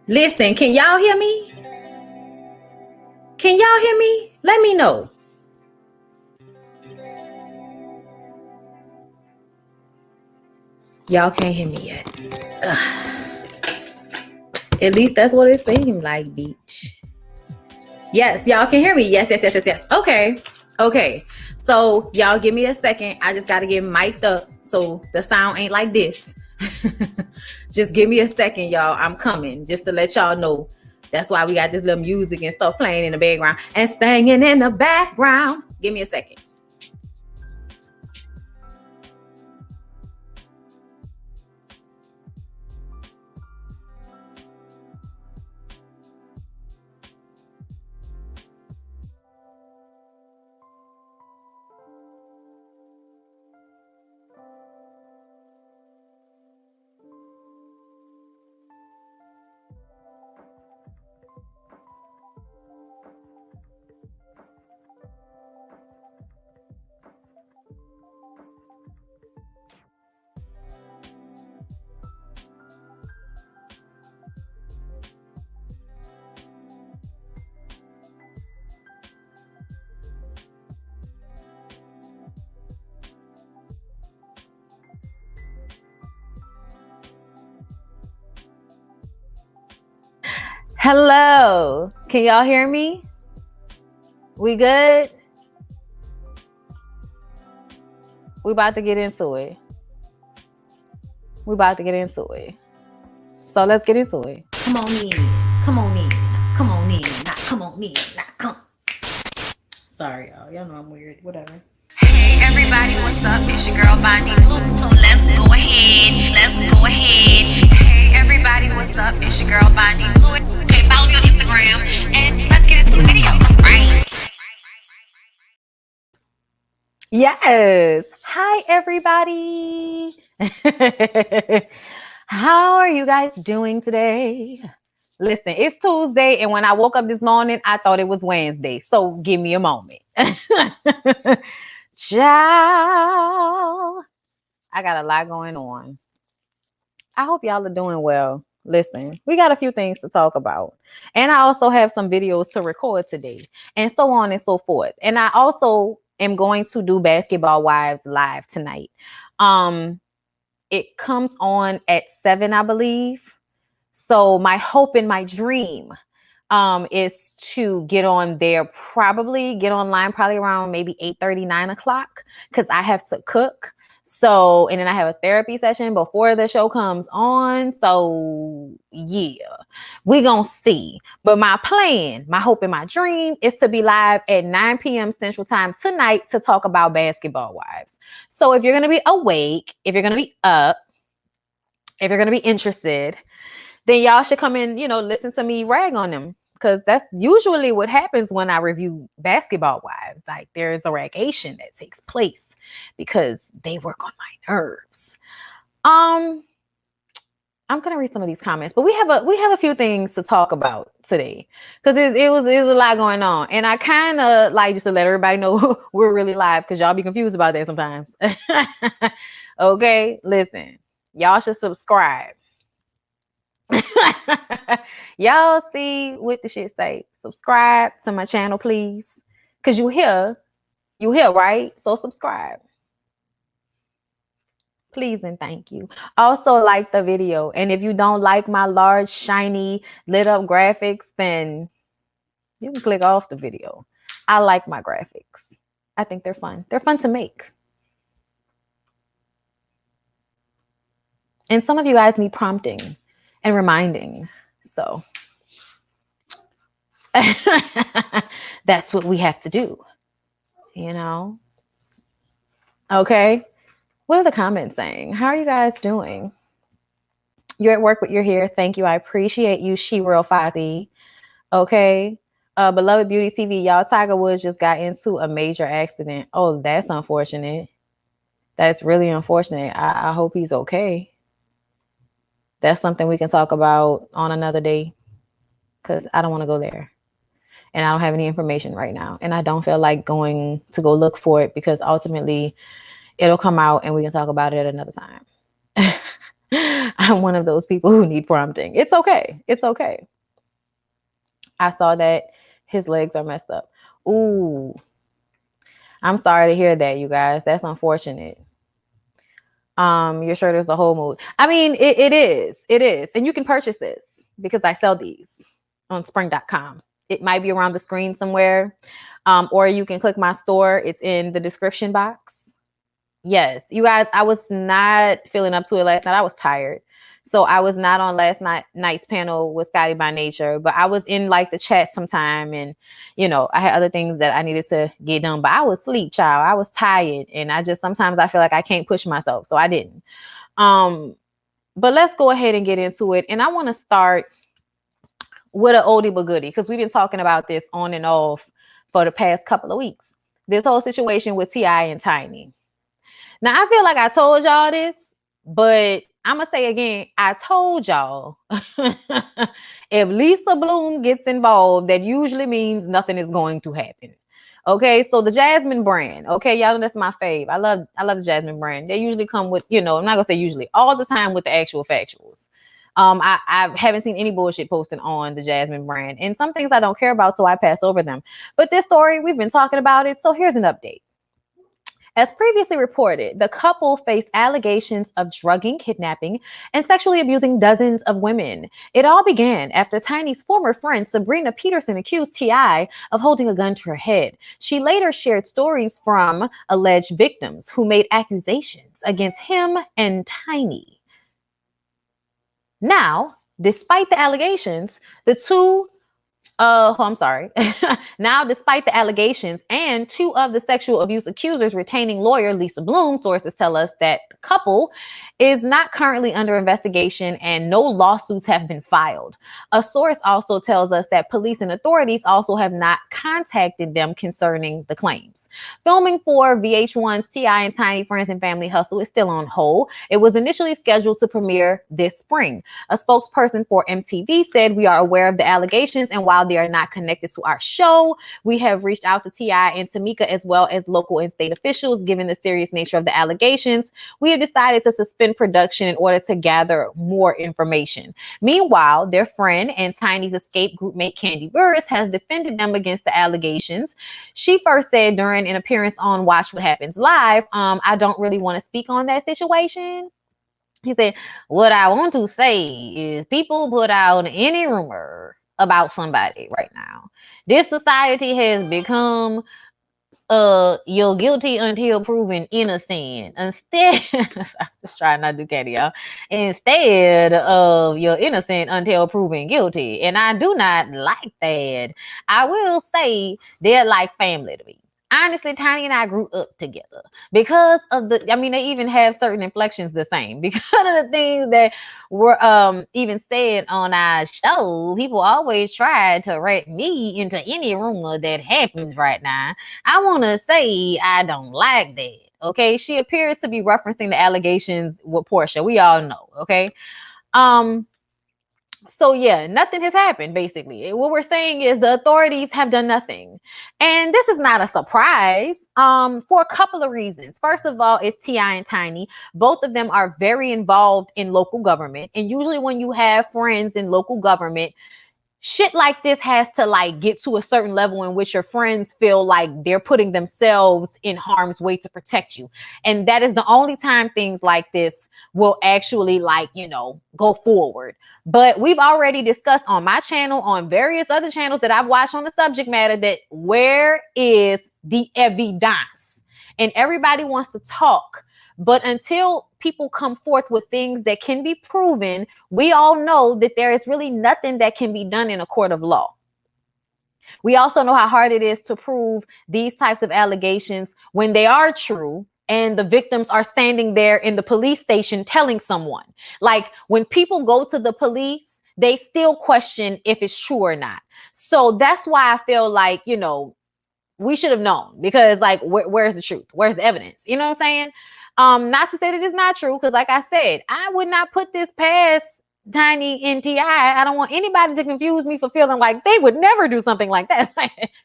Listen, can y'all hear me? Can y'all hear me? Let me know. Y'all can't hear me yet. Ugh. At least that's what it seemed like, beach. Yes, y'all can hear me. Yes. Okay. So y'all give me a second. I just got to get mic'd up so the sound ain't like this. Just give me a second, y'all. I'm coming, just to let y'all know. That's why we got this little music and stuff playing in the background and singing in the background. Give me a second. Hello, can y'all hear me? We good? We about to get into it. So let's get into it. Come on in. Sorry, y'all know I'm weird. Whatever. Hey everybody, what's up? It's your girl Kandi Blue. So let's go ahead. Hey everybody, what's up? It's your girl Kandi Blue. Okay, follow me on Instagram and let's get into the video, right? Yes. Hi everybody. How are you guys doing today? Listen, it's Tuesday, and when I woke up this morning, I thought it was Wednesday. So give me a moment. Ciao. I got a lot going on. I hope y'all are doing well. Listen, we got a few things to talk about. And I also have some videos to record today, and so on and so forth. And I also am going to do Basketball Wives live tonight. It comes on at 7, I believe. So my hope and my dream is to get on there, get online around maybe 8:30, 9 o'clock, because I have to cook. So, and then I have a therapy session before the show comes on. So yeah, we gonna see. But my plan, my hope and my dream is to be live at 9 p.m. Central Time tonight to talk about Basketball Wives. So if you're gonna be awake, if you're gonna be up, if you're gonna be interested, then y'all should come in, listen to me rag on them. Because that's usually what happens when I review Basketball Wives. Like, there's a ragation that takes place because they work on my nerves. I'm gonna read some of these comments, but we have a few things to talk about today because it was a lot going on, and I kind of like just to let everybody know we're really live because y'all be confused about that sometimes. Okay, listen, y'all should subscribe. Y'all see what the shit say. Subscribe to my channel, please, because you hear, right? So subscribe, please, and thank you. Also like the video, and if you don't like my large, shiny, lit up graphics, then You can click off the video. I like my graphics. I think they're fun. They're fun to make. And some of you guys need prompting and reminding. So that's what we have to do, you know? Okay. What are the comments saying? How are you guys doing? You're at work, but you're here. Thank you. I appreciate you, She-Real 5D. Okay. Beloved Beauty TV, y'all, Tiger Woods just got into a major accident. Oh, that's unfortunate. That's really unfortunate. I hope he's okay. That's something we can talk about on another day, because I don't want to go there. And I don't have any information right now. And I don't feel like going to go look for it, because ultimately it'll come out and we can talk about it at another time. I'm one of those people who need prompting. It's okay. It's okay. I saw that his legs are messed up. Ooh, I'm sorry to hear that, you guys. That's unfortunate. Your shirt is a whole mood. I mean, it is. It is. And you can purchase this because I sell these on spring.com. It might be around the screen somewhere. Or you can click my store. It's in the description box. Yes, you guys, I was not feeling up to it last night. I was tired. So I was not on last night's panel with Scotty by Nature, but I was in like the chat sometime, and you know, I had other things that I needed to get done, but I was asleep, child. I was tired, and sometimes I feel like I can't push myself, so I didn't. But let's go ahead and get into it. And I want to start with an oldie but goodie, because we've been talking about this on and off for the past couple of weeks. This whole situation with T.I. and Tiny. Now, I feel like I told y'all this, but I'm going to say again, I told y'all if Lisa Bloom gets involved, that usually means nothing is going to happen. Okay, so the Jasmine brand, okay, y'all know that's my fave. I love the Jasmine brand. They usually come with, you know, I'm not going to say usually, all the time with the actual factuals. I haven't seen any bullshit posting on the Jasmine brand. And some things I don't care about, so I pass over them. But this story, we've been talking about it, so here's an update. As previously reported, the couple faced allegations of drugging, kidnapping, and sexually abusing dozens of women. It all began after Tiny's former friend Sabrina Peterson accused T.I. of holding a gun to her head. She later shared stories from alleged victims who made accusations against him and Tiny. Now, despite the allegations, the two now, despite the allegations and two of the sexual abuse accusers retaining lawyer Lisa Bloom, sources tell us that the couple is not currently under investigation and no lawsuits have been filed. A source also tells us that police and authorities also have not contacted them concerning the claims. Filming for VH1's T.I. and Tiny Friends and Family Hustle is still on hold. It was initially scheduled to premiere this spring. A spokesperson for MTV said, "We are aware of the allegations, and while they are not connected to our show, we have reached out to T.I. and Tamika as well as local and state officials. Given the serious nature of the allegations, we have decided to suspend production in order to gather more information." Meanwhile, their friend and Tiny's escape group mate Kandi Burris has defended them against the allegations. She first said during an appearance on Watch What Happens Live, "I don't really want to speak on that situation." He said, "What I want to say is people put out any rumor about somebody right now. This society has become you're guilty until proven innocent. Instead," I'm just trying not to do Kandi, y'all. "Instead of you're innocent until proven guilty. And I do not like that. I will say they're like family to me. Honestly, Tiny and I grew up together because of they even have certain inflections the same because of the things that were even said on our show. People always try to wrap me into any rumor that happens right now. I want to say I don't like that." Okay, she appeared to be referencing the allegations with Portia. We all know. Okay, so yeah, nothing has happened, basically. What we're saying is the authorities have done nothing. And this is not a surprise for a couple of reasons. First of all, it's T.I. and Tiny. Both of them are very involved in local government. And usually when you have friends in local government, shit like this has to like get to a certain level in which your friends feel like they're putting themselves in harm's way to protect you. And that is the only time things like this will actually like, you know, go forward. But we've already discussed on my channel, on various other channels that I've watched on the subject matter, that where is the evidence? And everybody wants to talk. But until people come forth with things that can be proven, we all know that there is really nothing that can be done in a court of law. We also know how hard it is to prove these types of allegations when they are true and the victims are standing there in the police station telling someone. Like when people go to the police, they still question if it's true or not. So that's why I feel like, you know, we should have known, because like, where's the truth? Where's the evidence? You know what I'm saying? Not to say that it's not true, because like I said, I would not put this past Tiny and Ti. I don't want anybody to confuse me for feeling like they would never do something like that.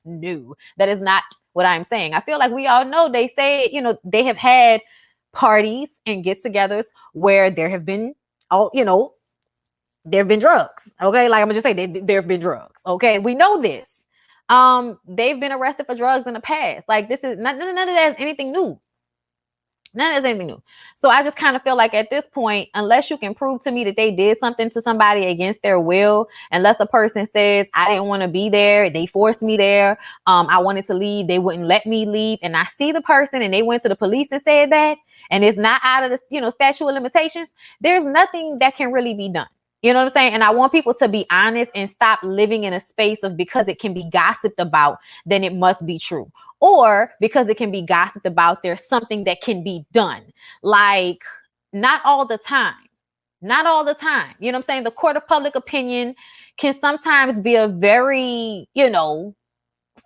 No, that is not what I'm saying. I feel like we all know, they say, you know, they have had parties and get-togethers where there have been, you know, there have been drugs. Okay, like I'm gonna just say there have been drugs. Okay, we know this. They've been arrested for drugs in the past. Like this is none of that is anything new. None of that's anything new. So I just kind of feel like at this point, unless you can prove to me that they did something to somebody against their will, unless a person says, I didn't want to be there, they forced me there, I wanted to leave, they wouldn't let me leave, and I see the person and they went to the police and said that, and it's not out of the, you know, statute of limitations, there's nothing that can really be done. You know what I'm saying? And I want people to be honest and stop living in a space of, because it can be gossiped about, then it must be true. Or because it can be gossiped about, there's something that can be done. Like, not all the time. Not all the time. You know what I'm saying? The court of public opinion can sometimes be a very, you know,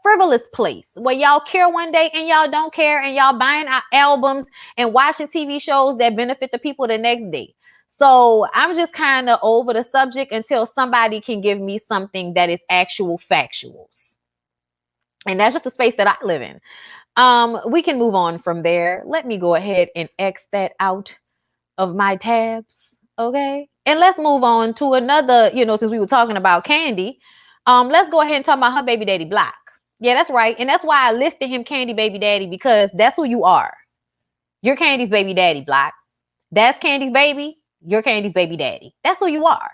frivolous place where y'all care one day and y'all don't care, and y'all buying albums and watching TV shows that benefit the people the next day. So I'm just kind of over the subject until somebody can give me something that is actual factuals. And that's just the space that I live in. We can move on from there. Let me go ahead and X that out of my tabs. Okay. And let's move on to another, you know, since we were talking about Kandi, let's go ahead and talk about her baby daddy Black. Yeah, that's right. And that's why I listed him Kandi baby daddy, because that's who you are. You're Kandi's baby daddy, Black. That's Kandi's baby. You're Kandi's baby daddy. That's who you are.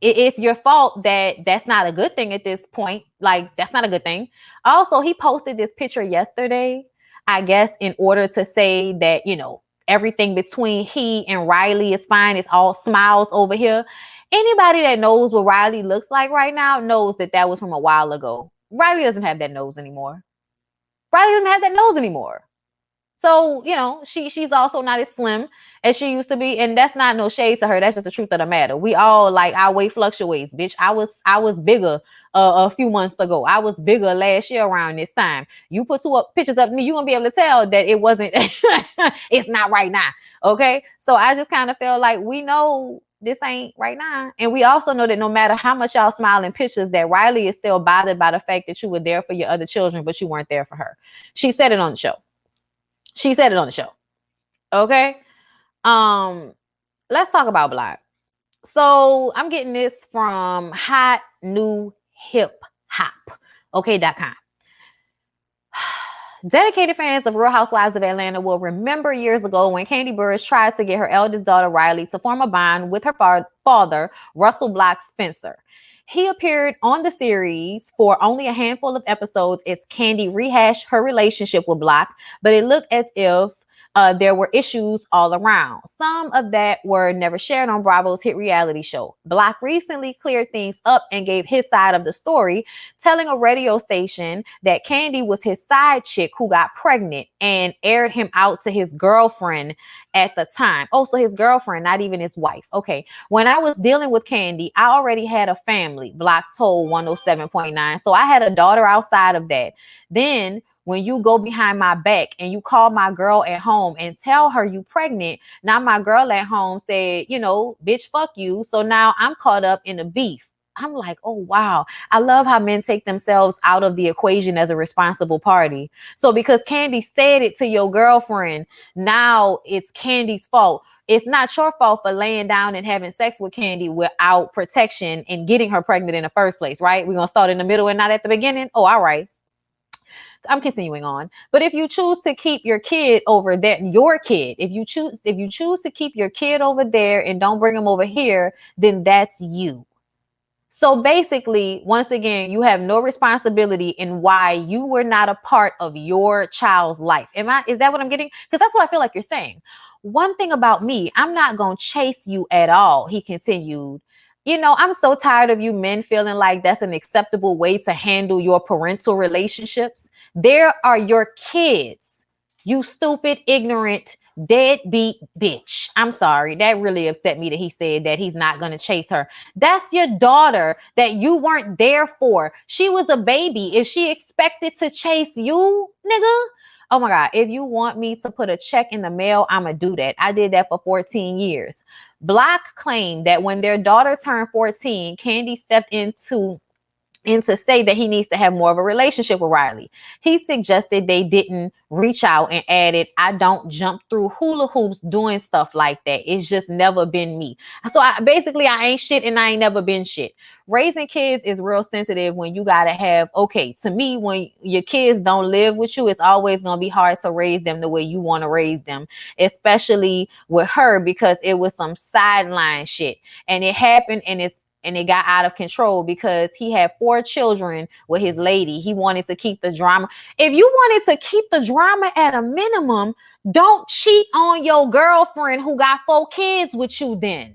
It's your fault that that's not a good thing at this point. Like, that's not a good thing. Also, he posted this picture yesterday, I guess, in order to say that, you know, everything between he and Riley is fine. It's all smiles over here. Anybody that knows what Riley looks like right now knows that that was from a while ago. Riley doesn't have that nose anymore. Riley doesn't have that nose anymore. So, you know, she's also not as slim as she used to be. And that's not no shade to her. That's just the truth of the matter. We all, like, our weight fluctuates, bitch. I was bigger a few months ago. I was bigger last year around this time. You put two pictures up to me, you're going to be able to tell that it wasn't, it's not right now. Okay. So I just kind of feel like we know this ain't right now. And we also know that no matter how much y'all smile in pictures, that Riley is still bothered by the fact that you were there for your other children, but you weren't there for her. She said it on the show. She said it on the show. Okay. Let's talk about Black. So I'm getting this from Hot New Hip Hop. Okay.com. Dedicated fans of Real Housewives of Atlanta will remember years ago when Kandi Burris tried to get her eldest daughter Riley to form a bond with her father, Russell Black Spencer. He appeared on the series for only a handful of episodes as Kandi rehashed her relationship with Black, but it looked as if there were issues all around. Some of that were never shared on Bravo's hit reality show. Black recently cleared things up and gave his side of the story, telling a radio station that Kandi was his side chick who got pregnant, and aired him out to his girlfriend at the time. Oh, so his girlfriend, not even his wife. Okay. When I was dealing with Kandi, I already had a family, Black told 107.9. So I had a daughter outside of that. Then when you go behind my back and you call my girl at home and tell her you pregnant, now my girl at home said, you know, bitch, fuck you. So now I'm caught up in the beef. I'm like, oh, wow. I love how men take themselves out of the equation as a responsible party. So because Kandi said it to your girlfriend, now it's Kandi's fault. It's not your fault for laying down and having sex with Kandi without protection and getting her pregnant in the first place, right? We're going to start in the middle and not at the beginning. Oh, all right. I'm continuing on. But if you choose to keep your kid over there, your kid, if you choose to keep your kid over there and don't bring him over here, then that's you. So basically, once again, you have no responsibility in why you were not a part of your child's life. Is that what I'm getting? Because that's what I feel like you're saying. One thing about me, I'm not going to chase you at all, he continued. You know, I'm so tired of you men feeling like that's an acceptable way to handle your parental relationships. There are your kids, you stupid, ignorant, deadbeat bitch. I'm sorry. That really upset me that he said that he's not going to chase her. That's your daughter that you weren't there for. She was a baby. Is she expected to chase you, nigga? Oh my God. If you want me to put a check in the mail, I'm going to do that. I did that for 14 years. Block claimed that when their daughter turned 14, Kandi stepped into to say that he needs to have more of a relationship with Riley. He suggested they didn't reach out and added, I don't jump through hula hoops doing stuff like that. It's just never been me. So I ain't shit and I ain't never been shit. Raising kids is real sensitive when you got to have, okay, to me, when your kids don't live with you, it's always going to be hard to raise them the way you want to raise them, especially with her, because it was some sideline shit and it happened and it got out of control because he had 4 children with his lady. He wanted to keep the drama. If you wanted to keep the drama at a minimum, don't cheat on your girlfriend who got 4 kids with you then.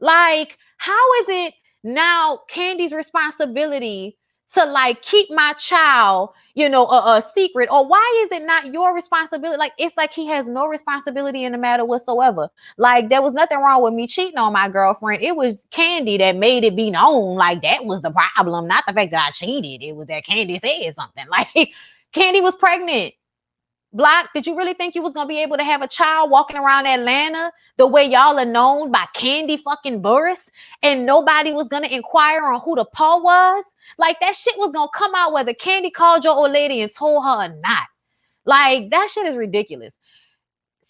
Like, how is it now Kandi's responsibility to like keep my child, a secret? Or why is it not your responsibility? Like, it's like he has no responsibility in the matter whatsoever. Like, there was nothing wrong with me cheating on my girlfriend. It was Kandi that made it be known. Like, that was the problem, not the fact that I cheated. It was that Kandi said something. Like, Kandi was pregnant. Block, did you really think you was going to be able to have a child walking around Atlanta the way y'all are known by Kandi fucking Burris and nobody was going to inquire on who the paw was? Like, that shit was going to come out whether Kandi called your old lady and told her or not. Like, that shit is ridiculous.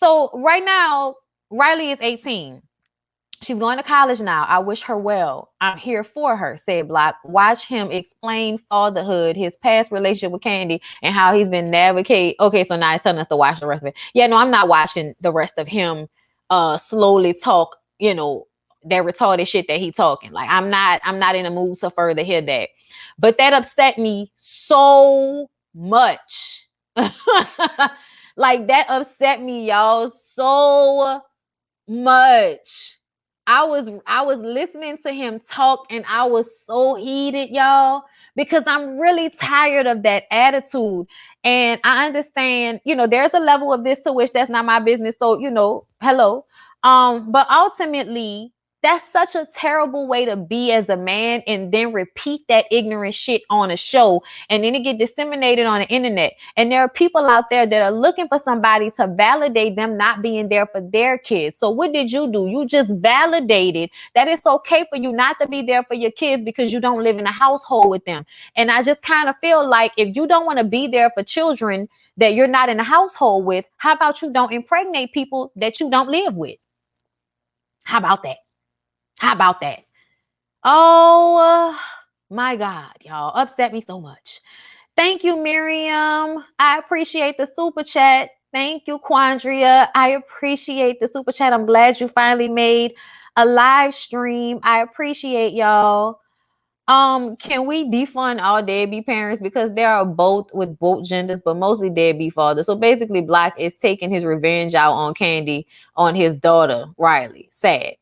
So right now, Riley is 18. She's going to college now. I wish her well. I'm here for her, said Block. Watch him explain fatherhood, his past relationship with Kandi, and how he's been navigating. Okay, so now he's telling us to watch the rest of it. Yeah, no, I'm not watching the rest of him slowly talk, that retarded shit that he talking. Like, I'm not in a mood to further hear that. But that upset me so much. Like, that upset me, y'all, so much. I was listening to him talk and I was so heated, y'all, because I'm really tired of that attitude. And I understand, there's a level of this to which that's not my business. So, hello. But ultimately, that's such a terrible way to be as a man and then repeat that ignorant shit on a show and then it get disseminated on the internet. And there are people out there that are looking for somebody to validate them not being there for their kids. So what did you do? You just validated that it's okay for you not to be there for your kids because you don't live in a household with them. And I just kind of feel like if you don't want to be there for children that you're not in a household with, how about you don't impregnate people that you don't live with? How about that? How about that? Oh, my God, y'all. Upset me so much. Thank you, Miriam. I appreciate the super chat. Thank you, Quandria. I appreciate the super chat. I'm glad you finally made a live stream. I appreciate y'all. Can we defund all deadbeat parents? Because there are both with both genders, but mostly deadbeat fathers. So basically, Black is taking his revenge out on Kandi, on his daughter, Riley. Sad.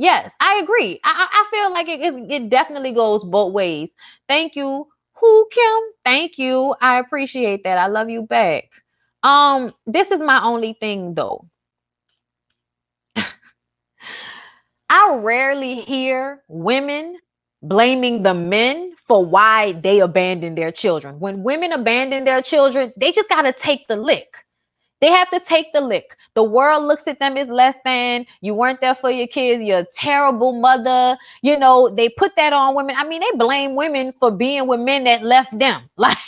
Yes, I agree. I feel like it definitely goes both ways. Thank you, Kim. Thank you. I appreciate that. I love you back. This is my only thing though. I rarely hear women blaming the men for why they abandon their children. When women abandon their children, they just got to take the lick. They have to take the lick. The world looks at them as less than. You weren't there for your kids. You're a terrible mother. You know, they put that on women. I mean, they blame women for being with men that left them. Like,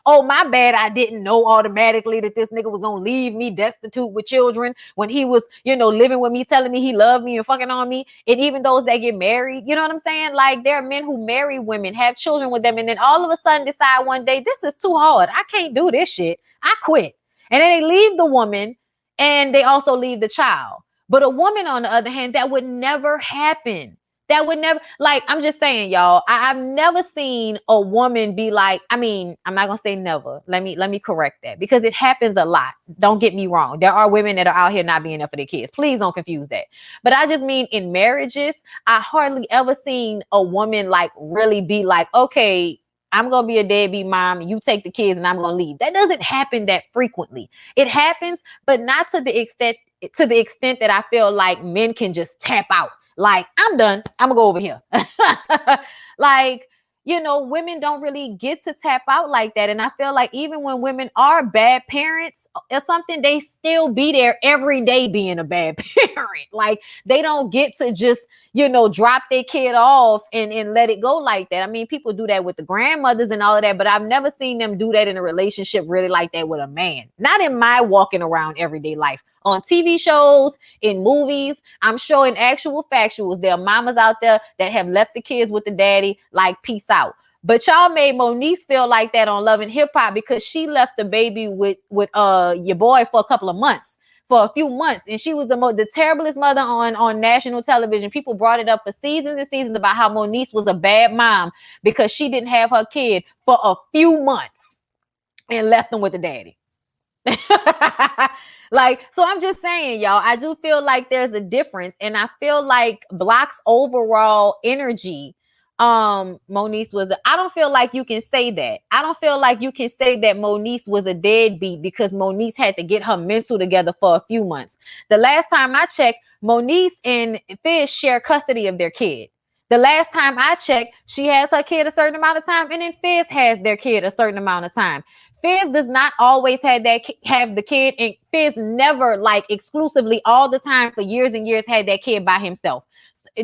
oh, my bad. I didn't know automatically that this nigga was going to leave me destitute with children when he was, you know, living with me, telling me he loved me and fucking on me. And even those that get married, you know what I'm saying? Like, there are men who marry women, have children with them, and then all of a sudden decide one day, this is too hard. I can't do this shit. I quit. And then they leave the woman and they also leave the child. But a woman, on the other hand, that would never happen. That would never, like, I'm just saying, y'all, I've never seen a woman be like, I mean, I'm not going to say never. Let me correct that, because it happens a lot. Don't get me wrong. There are women that are out here not being there for their kids. Please don't confuse that. But I just mean in marriages, I hardly ever seen a woman like really be like, okay, I'm going to be a deadbeat mom. You take the kids and I'm going to leave. That doesn't happen that frequently. It happens, but not to the extent that I feel like men can just tap out. Like, I'm done. I'm gonna go over here. Like, you know, women don't really get to tap out like that. And I feel like even when women are bad parents or something, they still be there every day being a bad parent. Like, they don't get to just, you know, drop their kid off and let it go like that. I mean, people do that with the grandmothers and all of that, but I've never seen them do that in a relationship really like that with a man. Not in my walking around everyday life. On TV shows, in movies, I'm sure in actual factuals, there are mamas out there that have left the kids with the daddy, like, peace out. But y'all made Moniece feel like that on Love and Hip Hop because she left the baby with your boy for a couple of months. For a few months, and she was the terriblest mother on national television. People brought it up for seasons and seasons about how Moniece was a bad mom because she didn't have her kid for a few months and left them with the daddy. Like, so I'm just saying, y'all, I do feel like there's a difference, and I feel like Block's overall energy, Moniece was I don't feel like you can say that. I don't feel like you can say that Moniece was a deadbeat because Moniece had to get her mental together for a few months. The last time I checked, Moniece and Fizz share custody of their kid. The last time I checked, she has her kid a certain amount of time, and then Fizz has their kid a certain amount of time. Fizz does not always have the kid, and Fizz never, like, exclusively all the time for years and years had that kid by himself.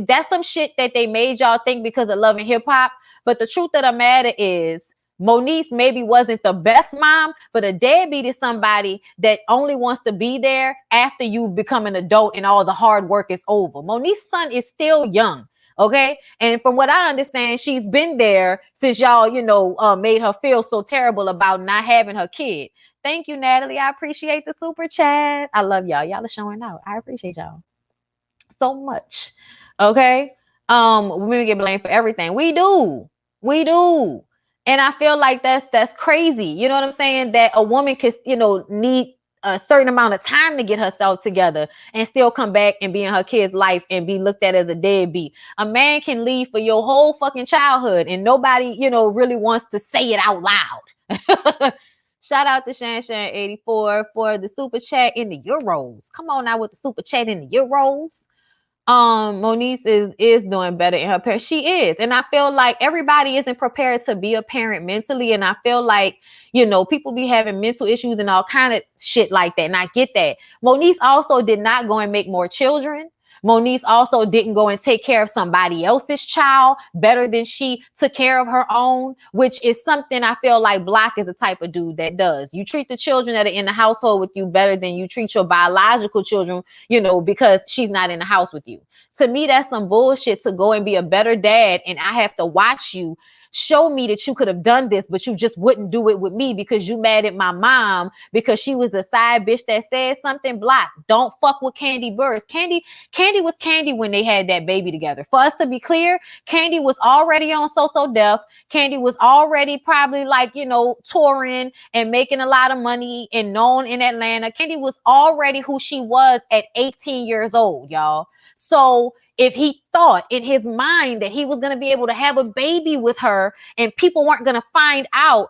That's some shit that they made y'all think because of Love and Hip Hop. But the truth of the matter is, Moniece maybe wasn't the best mom, but a deadbeat is somebody that only wants to be there after you've become an adult and all the hard work is over. Moniece's son is still young. Okay. And from what I understand, she's been there since y'all, you know, made her feel so terrible about not having her kid. Thank you, Natalie. I appreciate the super chat. I love y'all. Y'all are showing out. I appreciate y'all so much. Okay. Women get blamed for everything. We do. And I feel like that's crazy. You know what I'm saying? That a woman could, you know, need a certain amount of time to get herself together and still come back and be in her kid's life and be looked at as a deadbeat. A man can leave for your whole fucking childhood and nobody, you know, really wants to say it out loud. Shout out to Shan84 for the super chat in the Euros. Come on now with the super chat in the Euros. Moniece is doing better in her parents. She is. And I feel like everybody isn't prepared to be a parent mentally. And I feel like, you know, people be having mental issues and all kind of shit like that. And I get that. Moniece also did not go and make more children. Moniece also didn't go and take care of somebody else's child better than she took care of her own, which is something I feel like Block is the type of dude that does. You treat the children that are in the household with you better than you treat your biological children, you know, because she's not in the house with you. To me, that's some bullshit to go and be a better dad and I have to watch you show me that you could have done this, but you just wouldn't do it with me because you mad at my mom because she was the side bitch that said something. Block. Don't fuck with Kandi Burris. Kandi was Kandi when they had that baby together. For us to be clear, Kandi was already on So Def. Kandi was already probably like, you know, touring and making a lot of money and known in Atlanta. Kandi was already who she was at 18 years old, y'all. So if he thought in his mind that he was going to be able to have a baby with her and people weren't going to find out,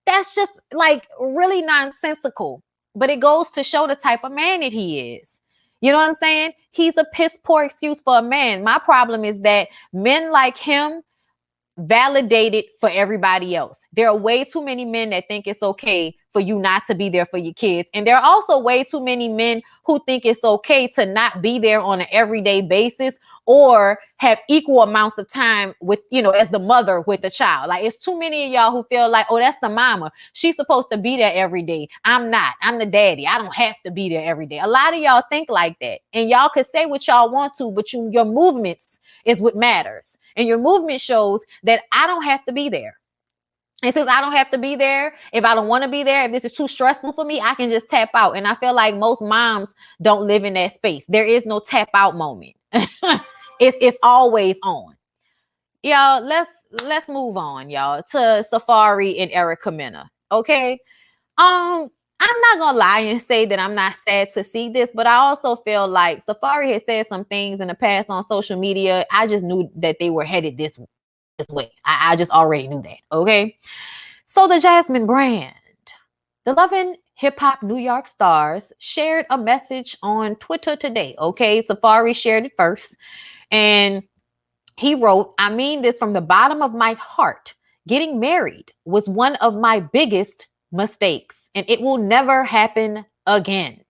that's just like really nonsensical. But it goes to show the type of man that he is. You know what I'm saying? He's a piss poor excuse for a man. My problem is that men like him validate it for everybody else. There are way too many men that think it's okay for you not to be there for your kids. And there are also way too many men who think it's okay to not be there on an everyday basis or have equal amounts of time with, as the mother with the child. Like, it's too many of y'all who feel like, oh, that's the mama. She's supposed to be there every day. I'm not. I'm the daddy. I don't have to be there every day. A lot of y'all think like that. And y'all could say what y'all want to, but your movements is what matters. And your movement shows that I don't have to be there. And since I don't have to be there, if I don't want to be there, if this is too stressful for me, I can just tap out. And I feel like most moms don't live in that space. There is no tap out moment. It's always on. Y'all, let's move on, y'all, to Safaree and Erica Mena. Okay. I'm not gonna lie and say that I'm not sad to see this, but I also feel like Safaree has said some things in the past on social media. I just knew that they were headed this way. I just already knew that. Okay. So the Jasmine brand, the Love and Hip Hop New York stars, shared a message on Twitter today. Okay. Safaree shared it first. And he wrote, I mean this from the bottom of my heart. Getting married was one of my biggest mistakes, and it will never happen again.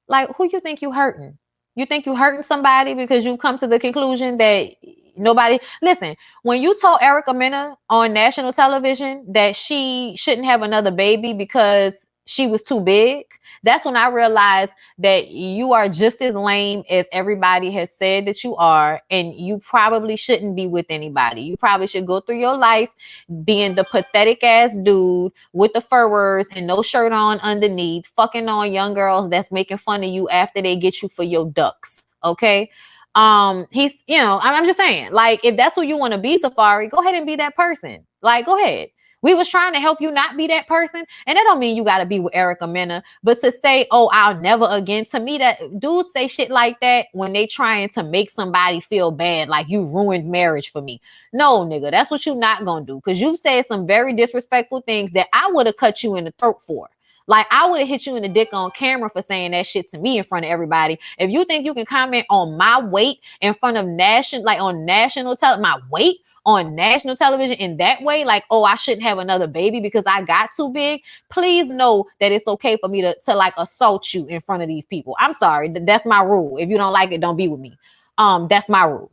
Like, who you think you hurting? You think you hurting somebody because you've come to the conclusion that nobody... Listen, when you told Erica Mena on national television that she shouldn't have another baby because she was too big, that's when I realized that you are just as lame as everybody has said that you are, and you probably shouldn't be with anybody. You probably should go through your life being the pathetic ass dude with the furries and no shirt on underneath, fucking on young girls that's making fun of you after they get you for your ducks. Okay. He's, I'm just saying, like, if that's who you want to be, Safaree, go ahead and be that person. Like, go ahead. We was trying to help you not be that person. And that don't mean you got to be with Erica Mena. But to say, oh, I'll never again, to me, that dudes say shit like that when they trying to make somebody feel bad, like you ruined marriage for me. No, nigga, that's what you're not going to do. Because you've said some very disrespectful things that I would have cut you in the throat for. Like, I would have hit you in the dick on camera for saying that shit to me in front of everybody. If you think you can comment on my weight in front of my weight on national television in that way, like, oh, I shouldn't have another baby because I got too big, please know that it's okay for me to like assault you in front of these people. I'm sorry. That's my rule. If you don't like it, don't be with me. That's my rule.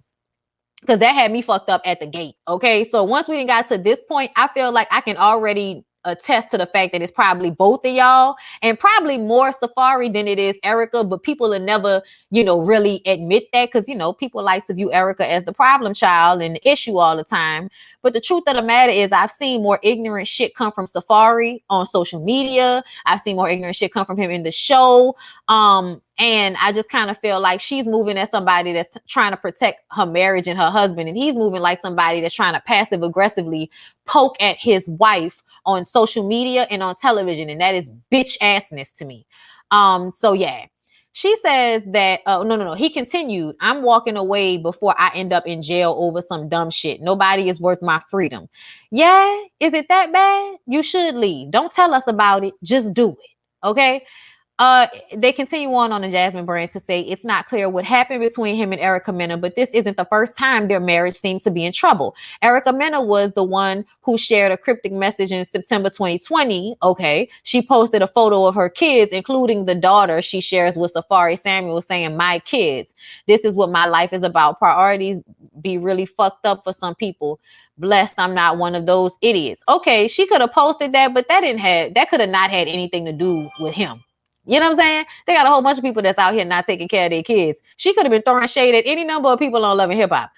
Because that had me fucked up at the gate. Okay. So once we didn't got to this point, I feel like I can already attest to the fact that it's probably both of y'all, and probably more Safaree than it is Erica, but people will never, really admit that, because, people like to view Erica as the problem child and the issue all the time. But the truth of the matter is, I've seen more ignorant shit come from Safaree on social media. I've seen more ignorant shit come from him in the show. And I just kind of feel like she's moving as somebody that's trying to protect her marriage and her husband, and he's moving like somebody that's trying to passive aggressively poke at his wife on social media and on television, and that is bitch assness to me. So yeah, she says that no. He continued, I'm walking away before I end up in jail over some dumb shit. Nobody is worth my freedom. Yeah, is it that bad? You should leave. Don't tell us about it. Just do it. Okay. They continue on the Jasmine brand to say it's not clear what happened between him and Erica Mena, but this isn't the first time their marriage seemed to be in trouble. Erica Mena was the one who shared a cryptic message in September 2020. Okay. She posted a photo of her kids, including the daughter she shares with Safaree Samuel, saying, my kids, this is what my life is about. Priorities be really fucked up for some people. Blessed I'm not one of those idiots. Okay. She could have posted that, but that could have not had anything to do with him. You know what I'm saying? They got a whole bunch of people that's out here not taking care of their kids. She could have been throwing shade at any number of people on Love and Hip Hop.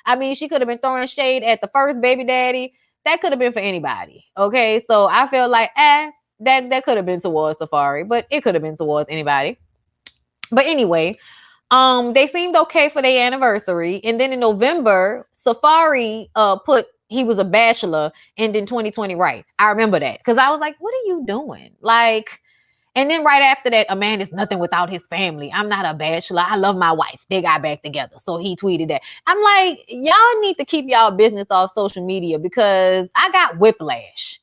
I mean, she could have been throwing shade at the first baby daddy. That could have been for anybody. Okay, so I feel like, that could have been towards Safaree, but it could have been towards anybody. But anyway, they seemed okay for their anniversary, and then in November, Safaree put he was a bachelor and in 2020, right? I remember that because I was like, what are you doing? Like, and then right after that, a man is nothing without his family. I'm not a bachelor. I love my wife. They got back together. So he tweeted that. I'm like, y'all need to keep y'all business off social media because I got whiplash.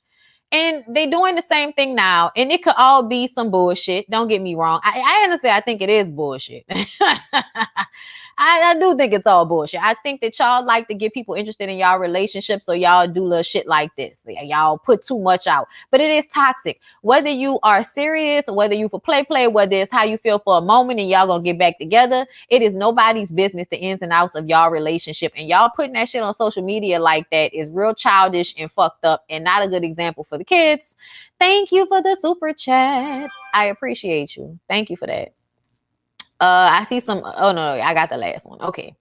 And they doing the same thing now. And it could all be some bullshit. Don't get me wrong. I honestly, I think it is bullshit. I do think it's all bullshit. I think that y'all like to get people interested in y'all relationships, so y'all do little shit like this. Y'all put too much out, but it is toxic. Whether you are serious, whether you for play, whether it's how you feel for a moment and y'all gonna get back together, it is nobody's business the ins and outs of y'all relationship. And y'all putting that shit on social media like that is real childish and fucked up and not a good example for the kids. Thank you for the super chat. I appreciate you. Thank you for that. I see some. Oh no, I got the last one. Okay.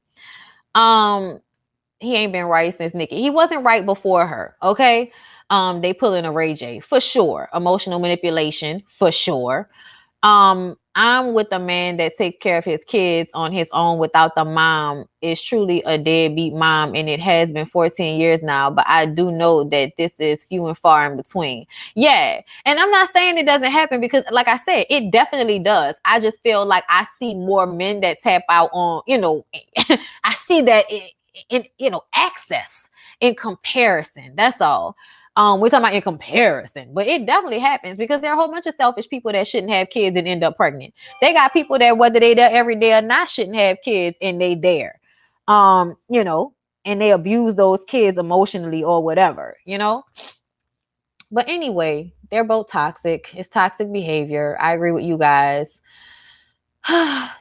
He ain't been right since Nikki. He wasn't right before her. Okay. They pulling a Ray J for sure. Emotional manipulation for sure. I'm with a man that takes care of his kids on his own without the mom is truly a deadbeat mom, and it has been 14 years now, but I do know that this is few and far in between. Yeah, and I'm not saying it doesn't happen, because like I said, it definitely does. I just feel like I see more men that tap out on, I see that in access in comparison. That's all. We're talking about in comparison, but it definitely happens because there are a whole bunch of selfish people that shouldn't have kids and end up pregnant. They got people that, whether they there every day or not, shouldn't have kids and they there, and they abuse those kids emotionally or whatever, But anyway, they're both toxic. It's toxic behavior. I agree with you guys.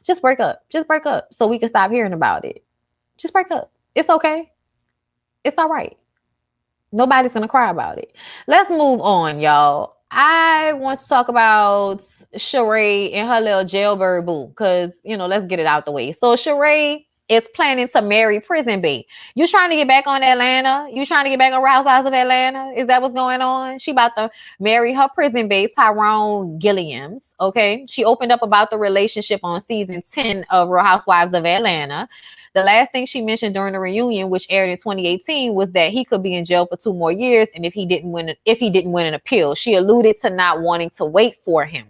Just break up. Just break up so we can stop hearing about it. Just break up. It's okay. It's all right. Nobody's going to cry about it. Let's move on, y'all. I want to talk about Sheree and her little jailbird boo, because, let's get it out the way. So Sheree is planning to marry Prison Bae. You trying to get back on Atlanta? You trying to get back on Real Housewives of Atlanta? Is that what's going on? She about to marry her Prison Bae, Tyrone Gilliams, okay? She opened up about the relationship on season 10 of Real Housewives of Atlanta. The last thing she mentioned during the reunion, which aired in 2018, was that he could be in jail for 2 more years, and if he didn't win an appeal. She alluded to not wanting to wait for him.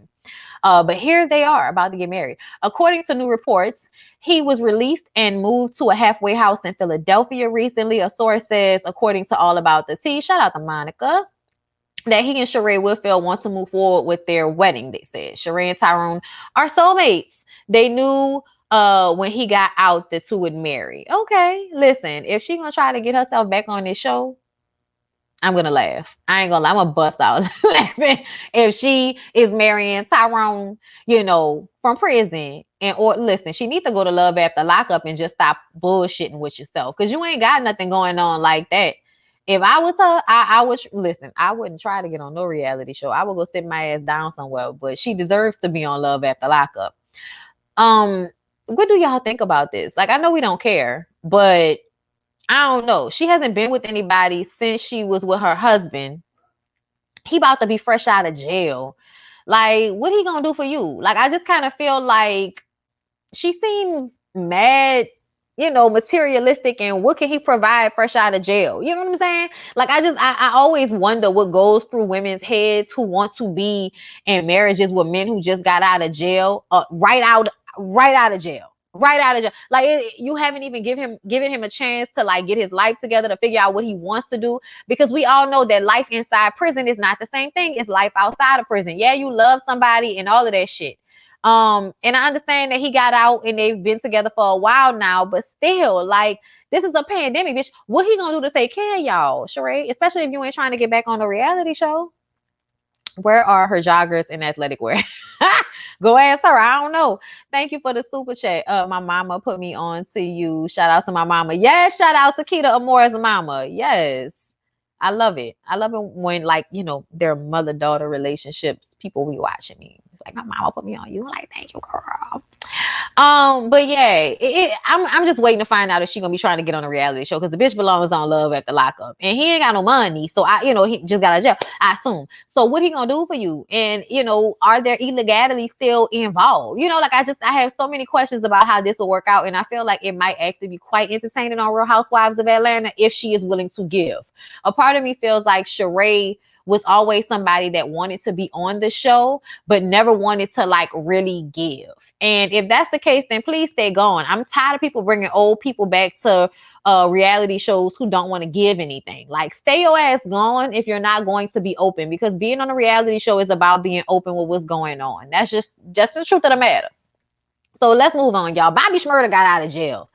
But here they are about to get married. According to new reports, he was released and moved to a halfway house in Philadelphia recently. A source says, according to All About the Tea, shout out to Monica, that he and Sheree Whitfield want to move forward with their wedding. They said Sheree and Tyrone are soulmates. They knew when he got out, the two would marry. Okay, listen, if she gonna try to get herself back on this show, I'm gonna laugh. I ain't gonna lie, I'm gonna bust out laughing if she is marrying Tyrone, from prison. Or listen, she needs to go to Love After Lockup and just stop bullshitting with yourself, because you ain't got nothing going on like that. If I was her, I would listen. I wouldn't try to get on no reality show. I would go sit my ass down somewhere. But she deserves to be on Love After Lockup. What do y'all think about this? Like, I know we don't care, but I don't know. She hasn't been with anybody since she was with her husband. He about to be fresh out of jail. Like, what he gonna do for you? Like, I just kind of feel like she seems mad, materialistic, and what can he provide fresh out of jail? You know what I'm saying? Like, I always wonder what goes through women's heads who want to be in marriages with men who just got out of jail, right out of jail. Like, you haven't even given him a chance to like get his life together, to figure out what he wants to do, because we all know that life inside prison is not the same thing as life outside of prison. Yeah, you love somebody and all of that shit. And I understand that he got out and they've been together for a while now, but still, like, this is a pandemic, bitch. What he gonna do to take care of y'all, Sheree? Especially if you ain't trying to get back on a reality show. Where are her joggers and athletic wear? Go ask her. I don't know. Thank you for the super chat. My mama put me on to you. Shout out to my mama. Yes, shout out to Keita Amore's mama. Yes. I love it. I love it when, like, their mother-daughter relationships, people be watching me. Like, my mama put me on you. I'm like, thank you, girl. But yeah, I'm just waiting to find out if she's gonna be trying to get on a reality show, because the bitch belongs on Love After Lockup, and he ain't got no money. So he just got out of jail, I assume. So what he gonna do for you? And are there illegality still involved? Like, I have so many questions about how this will work out, and I feel like it might actually be quite entertaining on Real Housewives of Atlanta if she is willing to give. A part of me feels like Sheree was always somebody that wanted to be on the show, but never wanted to like really give. And if that's the case, then please stay gone. I'm tired of people bringing old people back to reality shows who don't want to give anything. Like, stay your ass gone if you're not going to be open, because being on a reality show is about being open with what's going on. That's just the truth of the matter. So let's move on, y'all. Bobby Shmurda got out of jail.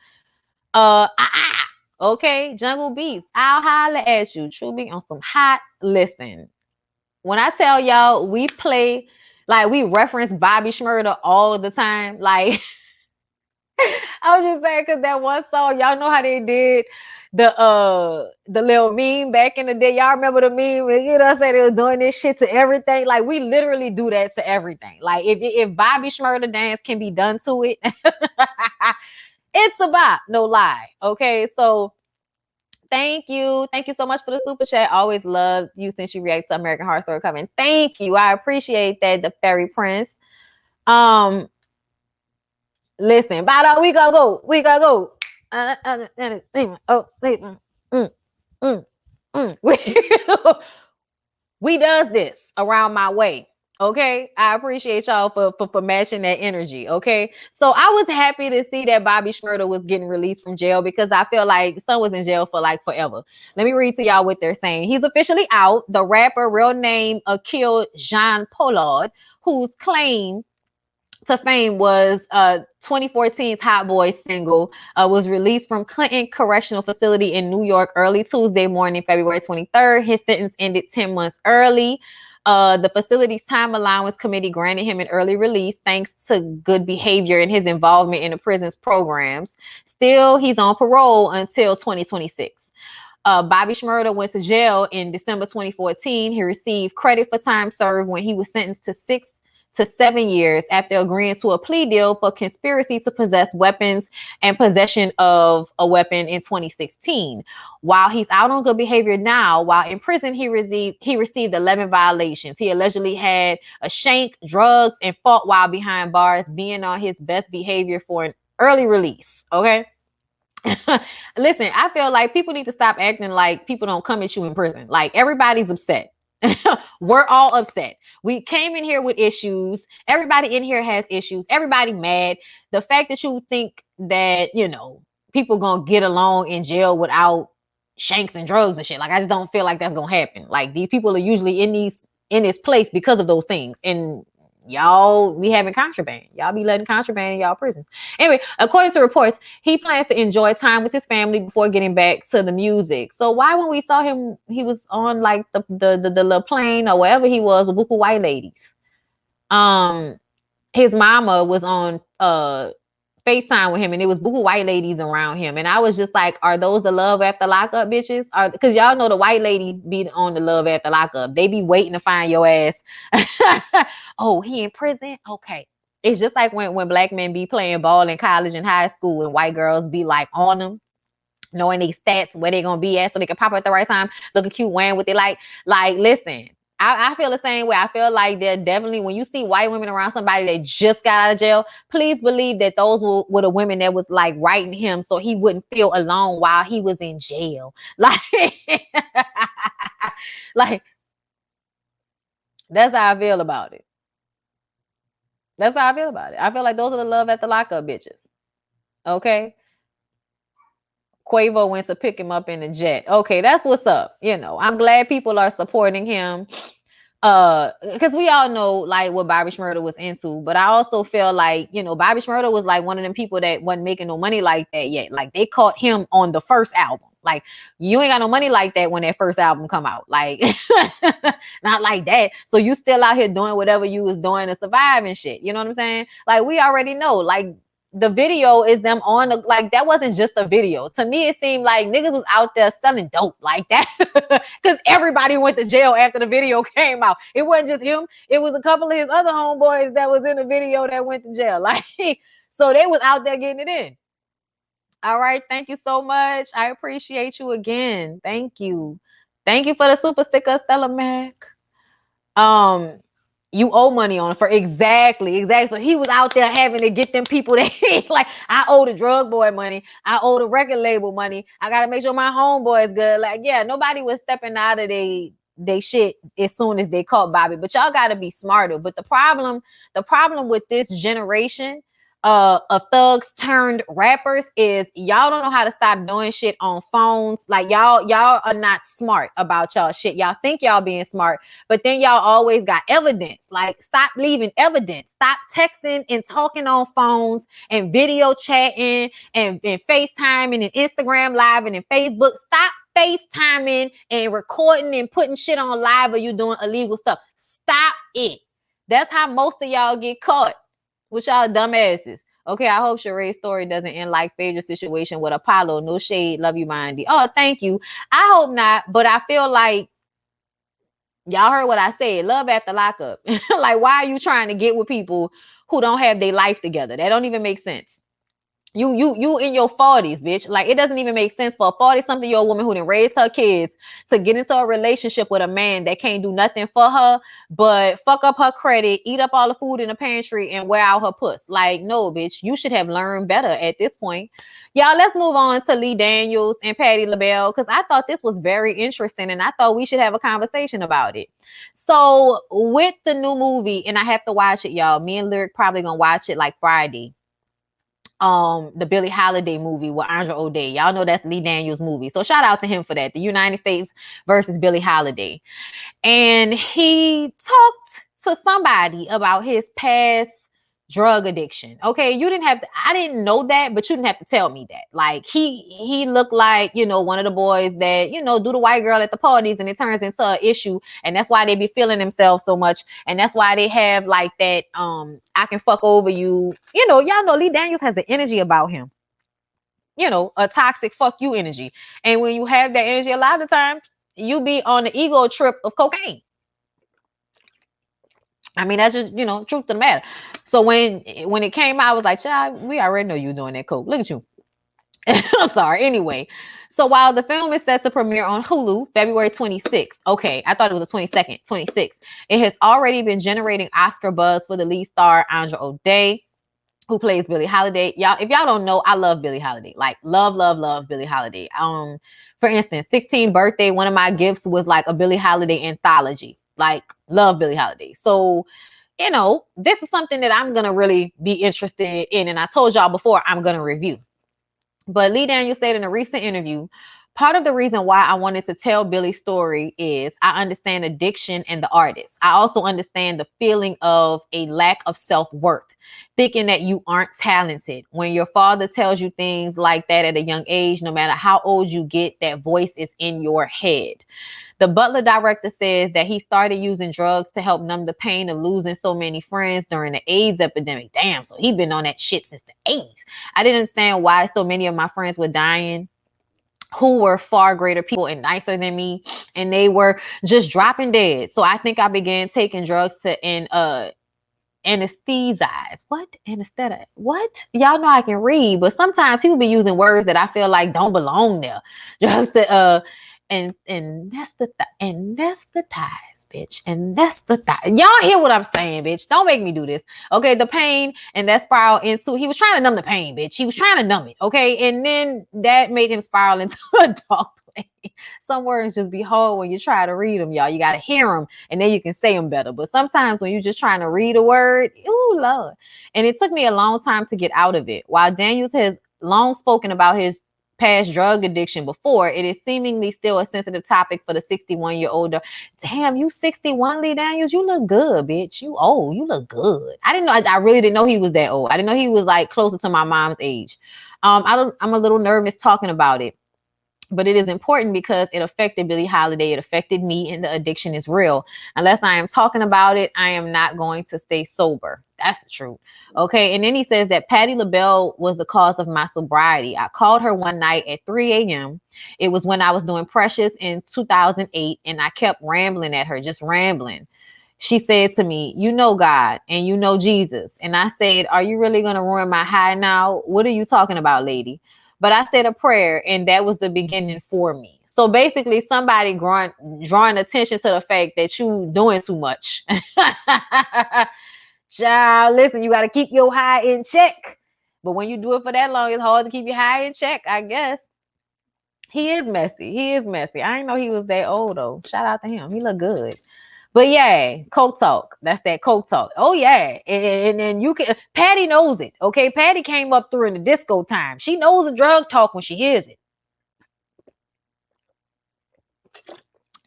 Okay, Jungle Beats, I'll holler at you. True be on some hot. Listen, when I tell y'all we play, like we reference Bobby Shmurda all the time, like I was just saying because that one song, y'all know how they did the little meme back in the day. Y'all remember the meme? You know what I'm saying? They was doing this shit to everything. Like we literally do that to everything. Like if Bobby Shmurda dance can be done to it, it's a bop, no lie. Okay, so thank you so much for the super chat. Always loved you since you react to American Horror Story Coming. Thank you, I appreciate that. The Fairy Prince. Listen, but we gotta go. We does this around my way. Okay, I appreciate y'all for matching that energy. Okay, so I was happy to see that Bobby Shmurda was getting released from jail because I feel like son was in jail for like forever. Let me read to y'all what they're saying. He's officially out. The rapper, real name Akil Jean Pollard, whose claim to fame was 2014's Hot Boy single, was released from Clinton Correctional Facility in New York early Tuesday morning, February 23rd. His sentence ended 10 months early. The facility's time allowance committee granted him an early release thanks to good behavior and his involvement in the prison's programs. Still, he's on parole until 2026. Bobby Shmurda went to jail in December 2014. He received credit for time served when he was sentenced to 6 to 7 years after agreeing to a plea deal for conspiracy to possess weapons and possession of a weapon in 2016. While he's out on good behavior now, while in prison, he received 11 violations. He allegedly had a shank, drugs, and fought while behind bars, being on his best behavior for an early release. Okay. Listen, I feel like people need to stop acting like people don't come at you in prison. Like everybody's upset. We're all upset. We came in here with issues. Everybody in here has issues. Everybody mad. The fact that you think that, you know, people gonna get along in jail without shanks and drugs and shit. Like, I just don't feel like that's gonna happen. Like, these people are usually in this place because of those things. And y'all be having contraband. Y'all be letting contraband in y'all prison. Anyway, according to reports, he plans to enjoy time with his family before getting back to the music. So why when we saw him, he was on like the little plane or wherever he was with Buku white ladies. His mama was on FaceTime with him and it was Buku white ladies around him. And I was just like, are those the love after lockup bitches? Because y'all know the white ladies be on the love after lockup. They be waiting to find your ass. Oh, he in prison? Okay. It's just like when black men be playing ball in college and high school and white girls be like on them, knowing these stats, where they gonna be at so they can pop up at the right time, looking cute, wearing what they like. Like, listen, I feel the same way. I feel like they're definitely, when you see white women around somebody that just got out of jail, please believe that those were the women that was like writing him so he wouldn't feel alone while he was in jail. Like, like that's how I feel about it. That's how I feel about it. I feel like those are the love at the lockup bitches. Okay. Quavo went to pick him up in the jet. Okay, that's what's up. You know, I'm glad people are supporting him. Because we all know like what Bobby Shmurda was into, but I also feel like, you know, Bobby Shmurda was like one of them people that wasn't making no money like that yet. Like they caught him on the first album. Like you ain't got no money like that when that first album come out. Like not like that. So you still out here doing whatever you was doing to survive and shit. You know what I'm saying? Like we already know. Like the video is them on the, like that wasn't just a video. To me, it seemed like niggas was out there selling dope like that. Because everybody went to jail after the video came out. It wasn't just him. It was a couple of his other homeboys that was in the video that went to jail. Like, so they was out there getting it in. All right. Thank you so much. I appreciate you again. Thank you. Thank you for the super sticker, Stella Mac. You owe money on it for exactly. So he was out there having to get them people that like, I owe the drug boy money. I owe the record label money. I got to make sure my homeboy is good. Like, yeah, nobody was stepping out of they shit as soon as they caught Bobby, but y'all got to be smarter. But the problem with this generation, of thugs turned rappers is y'all don't know how to stop doing shit on phones. Like y'all are not smart about y'all shit. Y'all think y'all being smart, but then y'all always got evidence. Like stop leaving evidence. Stop texting and talking on phones and video chatting and FaceTiming and Instagram live and Facebook. Stop FaceTiming and recording and putting shit on live or you doing illegal stuff. Stop it. That's how most of y'all get caught. With y'all dumbasses. Okay, I hope Sheree's story doesn't end like Phaedra's situation with Apollo. No shade. Love you, Mindy. Oh, thank you. I hope not, but I feel like y'all heard what I said. Love after lockup. Like, why are you trying to get with people who don't have their life together? That don't even make sense. You in your 40s, bitch. Like, it doesn't even make sense for a 40-something-year-old woman who done raised her kids to get into a relationship with a man that can't do nothing for her but fuck up her credit, eat up all the food in the pantry, and wear out her puss. Like, no, bitch. You should have learned better at this point. Y'all, let's move on to Lee Daniels and Patti LaBelle, because I thought this was very interesting, and I thought we should have a conversation about it. So, with the new movie, and I have to watch it, y'all. Me and Lyric probably gonna watch it like Friday. The Billie Holiday movie with Andra O'Day. Y'all know that's Lee Daniels' movie. So shout out to him for that. The United States versus Billie Holiday. And he talked to somebody about his past drug addiction. Okay, you didn't have to, I didn't know that, but you didn't have to tell me that. Like he looked like, you know, one of the boys that, you know, do the white girl at the parties and it turns into an issue, and that's why they be feeling themselves so much, and that's why they have like that I can fuck over you. You know, y'all know Lee Daniels has an energy about him. You know, a toxic fuck you energy. And when you have that energy, a lot of times you be on the ego trip of cocaine. I mean, that's just, you know, truth of the matter. So when it came out, I was like, child, we already know you doing that coke. Look at you. I'm sorry. Anyway, so while the film is set to premiere on Hulu February 26th, okay, I thought it was the 22nd, 26th, it has already been generating Oscar buzz for the lead star, Andra O'Day, who plays Billie Holiday. Y'all, if y'all don't know, I love Billie Holiday. Like, love Billie Holiday. For instance, 16th birthday, one of my gifts was like a Billie Holiday anthology. Like, love Billie Holiday. So, you know, this is something that I'm going to really be interested in. And I told y'all before, I'm going to review. But Lee Daniels said in a recent interview, part of the reason why I wanted to tell Billie's story is I understand addiction and the artist. I also understand the feeling of a lack of self-worth, thinking that you aren't talented. When your father tells you things like that at a young age, no matter how old you get, that voice is in your head. The Butler director says that he started using drugs to help numb the pain of losing so many friends during the AIDS epidemic. Damn, so he's been on that shit since the 80s. I didn't understand why so many of my friends were dying who were far greater people and nicer than me, and they were just dropping dead. So I think I began taking drugs to anesthetize. What? Anesthetic? What? Y'all know I can read, but sometimes people be using words that I feel like don't belong there. Drugs to and that's the ties, bitch. And that's the thigh. Y'all hear what I'm saying, bitch? Don't make me do this. Okay, the pain and that spiral into, he was trying to numb the pain, bitch. He was trying to numb it. Okay, and then that made him spiral into a dark place. Some words just be hard when you try to read them, y'all. You got to hear them and then you can say them better. But sometimes when you're just trying to read a word, ooh, Lord. And it took me a long time to get out of it. While Daniels has long spoken about his past drug addiction before, it is seemingly still a sensitive topic for the 61-year-old. Damn, you 61, Lee Daniels? You look good, bitch. You old. You look good. I didn't know. I really didn't know he was that old. I didn't know he was like closer to my mom's age. I'm a little nervous talking about it, but it is important because it affected Billie Holiday. It affected me, and the addiction is real. Unless I am talking about it, I am not going to stay sober. That's the truth. Okay. And then he says that Patti LaBelle was the cause of my sobriety. I called her one night at 3 a.m. It was when I was doing Precious in 2008, and I kept rambling at her, just rambling. She said to me, "You know God and you know Jesus." And I said, "Are you really going to ruin my high now? What are you talking about, lady?" But I said a prayer, and that was the beginning for me. So basically, somebody drawing attention to the fact that you doing too much. Child, listen, you got to keep your high in check. But when you do it for that long, it's hard to keep your high in check, I guess. He is messy. I didn't know he was that old, though. Shout out to him. He look good. But yeah, coke talk. That's that coke talk. Oh yeah, and then you can. Patty knows it. Okay, Patty came up through in the disco time. She knows a drug talk when she hears it.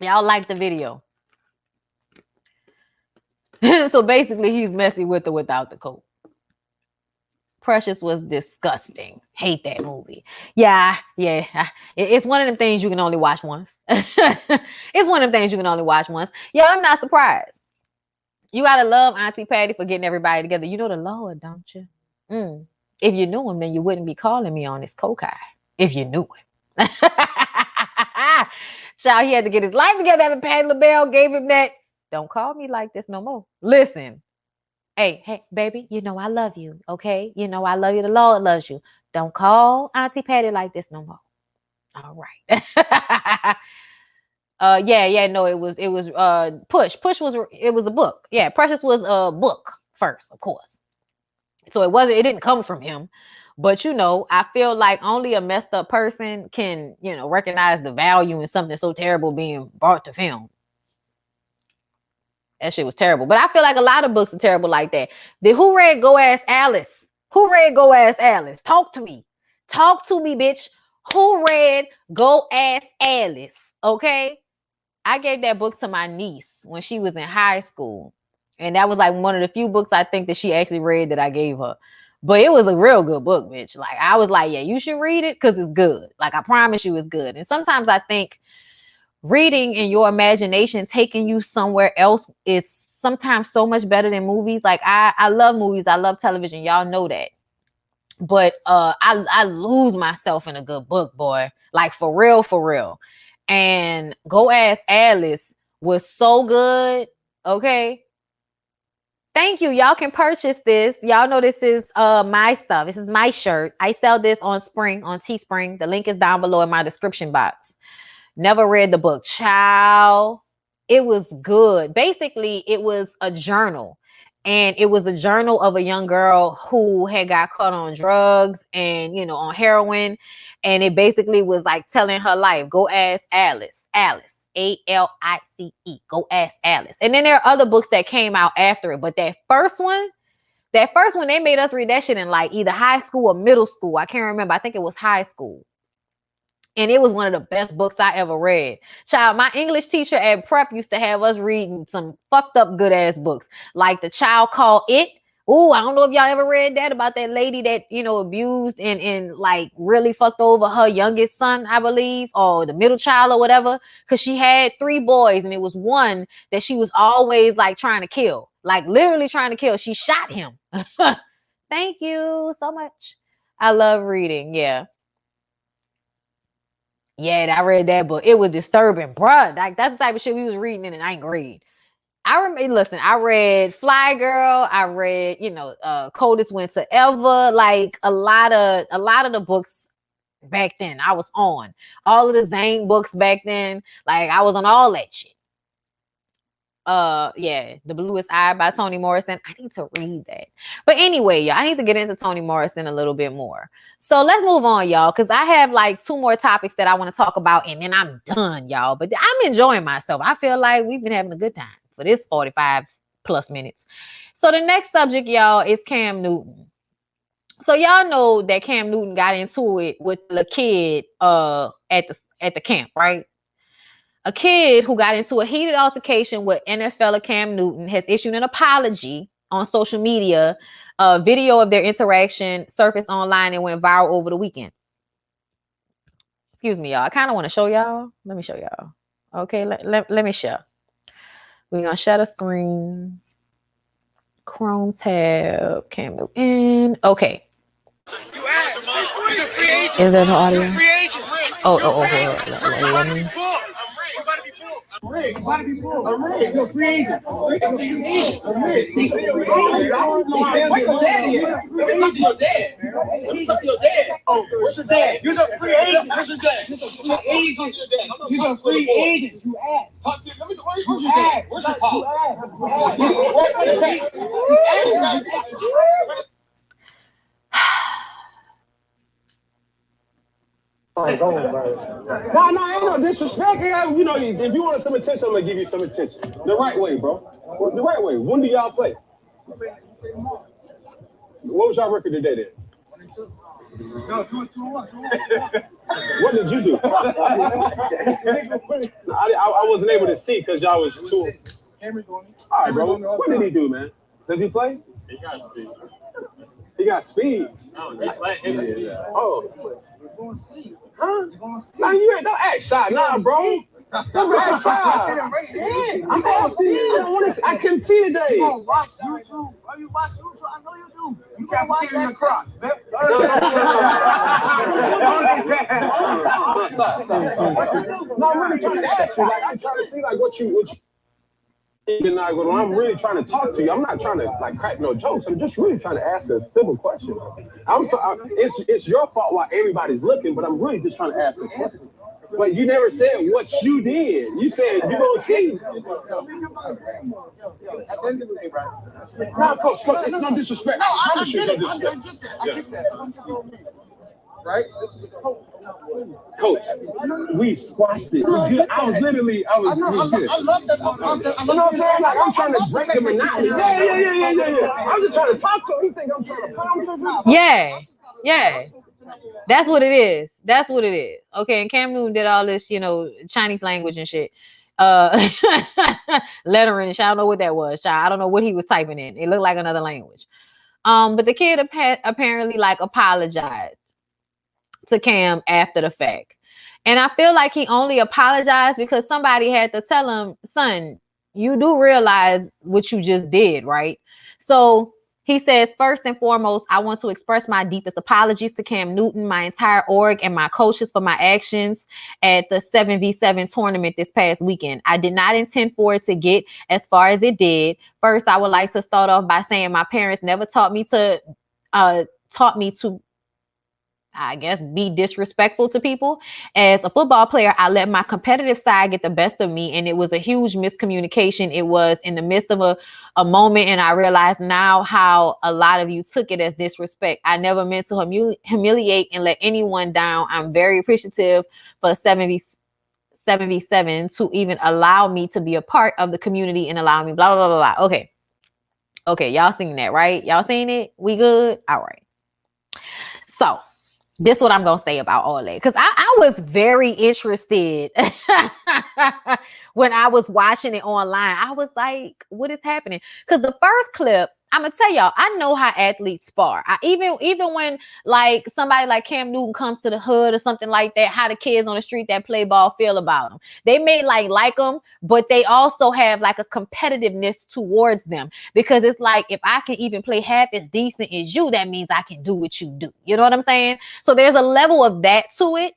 Y'all like the video. So basically, he's messy with her without the coke. Precious was disgusting. Hate that movie. Yeah. It's one of them things you can only watch once. It's one of them things you can only watch once. Yeah, I'm not surprised. You gotta love Auntie Patty for getting everybody together. You know the Lord, don't you? If you knew him, then you wouldn't be calling me on his coke eye. If you knew him. Child, he had to get his life together after Patty LaBelle gave him that. Don't call me like this no more. Listen. Hey, baby, you know I love you, okay? You know I love you. The Lord loves you. Don't call Auntie Patty like this no more. All right. No, it was Push. Push was a book. Yeah, Precious was a book first, of course. So it didn't come from him. But I feel like only a messed up person can, recognize the value in something so terrible being brought to film. That shit was terrible. But I feel like a lot of books are terrible like that. Who read Go Ask Alice? Who read Go Ask Alice? Talk to me. Talk to me, bitch. Who read Go Ask Alice? Okay? I gave that book to my niece when she was in high school. And that was like one of the few books I think that she actually read that I gave her. But it was a real good book, bitch. Like, I was like, yeah, you should read it because it's good. Like, I promise you it's good. And sometimes I think reading in your imagination taking you somewhere else is sometimes so much better than movies. Like I love movies, I love television, y'all know that, but I lose myself in a good book, boy, like for real. And Go Ask Alice was so good. Okay, thank you. Y'all can purchase this. Y'all know this is my stuff. This is my shirt. I sell this on Teespring. The link is down below in my description box. Never read the book. Child, it was good. Basically, it was a journal. And it was a journal of a young girl who had got caught on drugs and, on heroin. And it basically was like telling her life. Go ask Alice. Alice. Alice. Go ask Alice. And then there are other books that came out after it. But that first one, they made us read that shit in like either high school or middle school. I can't remember. I think it was high school. And it was one of the best books I ever read. Child, my English teacher at prep used to have us reading some fucked up good ass books. Like The Child Called It. Oh, I don't know if y'all ever read that about that lady that, abused and like really fucked over her youngest son, I believe, or the middle child or whatever. Because she had 3 boys and it was one that she was always like trying to kill. Like literally trying to kill. She shot him. Thank you so much. I love reading. Yeah. Yeah, I read that book. It was disturbing, bruh. Like that's the type of shit we was reading in the 9th grade. I read Fly Girl. I read, Coldest Winter Ever. Like a lot of the books back then. I was on all of the Zane books back then. Like I was on all that shit. The Bluest Eye by Toni Morrison. I need to read that. But anyway, y'all, I need to get into Toni Morrison a little bit more. So let's move on, y'all, because I have like 2 more topics that I want to talk about, and then I'm done, y'all. But I'm enjoying myself. I feel like we've been having a good time for this 45 plus minutes. So the next subject, y'all, is Cam Newton. So y'all know that Cam Newton got into it with the kid at the camp, right? A kid who got into a heated altercation with NFL Cam Newton has issued an apology on social media. A video of their interaction surfaced online and went viral over the weekend. Excuse me, y'all. I kind of want to show y'all. Let me show y'all. Okay, let me share. We're going to share the screen. Chrome tab. Cam Newton. Okay. Is there no audio? Oh, hold on. Let me... Rick, why do people? Rick, you're free agent. Rick, you're free agent. Rick, you're free agent. What's your dad? What's your dad? Oh, what's your dad? You're a free agent. What's your dad? You're a free agent. You asked. Talk to me. Where's your dad? Where's your pop? Like, oh, bro. No, ain't no disrespect. You know, if you want some attention, I'm gonna give you some attention. The right way, bro. The right way. When do y'all play? What was y'all record today then? No, 2-1. What did you do? I wasn't able to see because y'all was too. All right, bro. What did he do, man? Does he play? He got speed. He got speed. No, he's playing his speed. Oh. Huh? Nah, you ain't no act shot. Nah, bro. Don't act shot. I'm asking you. I couldn't see today. You don't watch YouTube. Oh, you watch YouTube? I know you do. You can't watch that crops. Stop. No, I'm really trying to ask you. Like, I'm trying to see like what you. I'm really trying to talk to you. I'm not trying to like crack no jokes. I'm just really trying to ask a simple question. It's your fault why everybody's looking, but I'm really just trying to ask a question. But you never said what you did. You said you gonna see. No, coach, it's no disrespect. I get that. Right? Coach, we squashed it. I was good. I love that. You know what I'm saying? Like, I'm trying to break the monotony. Yeah. I'm just trying to talk to him. You think I'm trying to pound him? Yeah. That's what it is. Okay, and Cam Newton did all this, Chinese language and shit. Lettering and shit. I don't know what that was. I don't know what he was typing in. It looked like another language. But the kid apparently like apologized to Cam after the fact. And I feel like he only apologized because somebody had to tell him, son, you do realize what you just did, right? So he says, first and foremost, I want to express my deepest apologies to Cam Newton, my entire org, and my coaches for my actions at the 7v7 tournament this past weekend. I did not intend for it to get as far as it did. First, I would like to start off by saying my parents never taught me to I guess, be disrespectful to people. As a football player, I let my competitive side get the best of me, and it was a huge miscommunication. It was in the midst of a moment, and I realize now how a lot of you took it as disrespect. I never meant to humiliate and let anyone down. I'm very appreciative for 7v7 to even allow me to be a part of the community and allow me blah, blah, blah, blah. Okay, y'all seen that, right? Y'all seen it? We good? All right. So this is what I'm going to say about all that. Because I was very interested when I was watching it online. I was like, what is happening? Because the first clip, I'm going to tell y'all, I know how athletes spar. Even when like somebody like Cam Newton comes to the hood or something like that, how the kids on the street that play ball feel about them. They may like them, but they also have like a competitiveness towards them. Because it's like, if I can even play half as decent as you, that means I can do what you do. You know what I'm saying? So there's a level of that to it.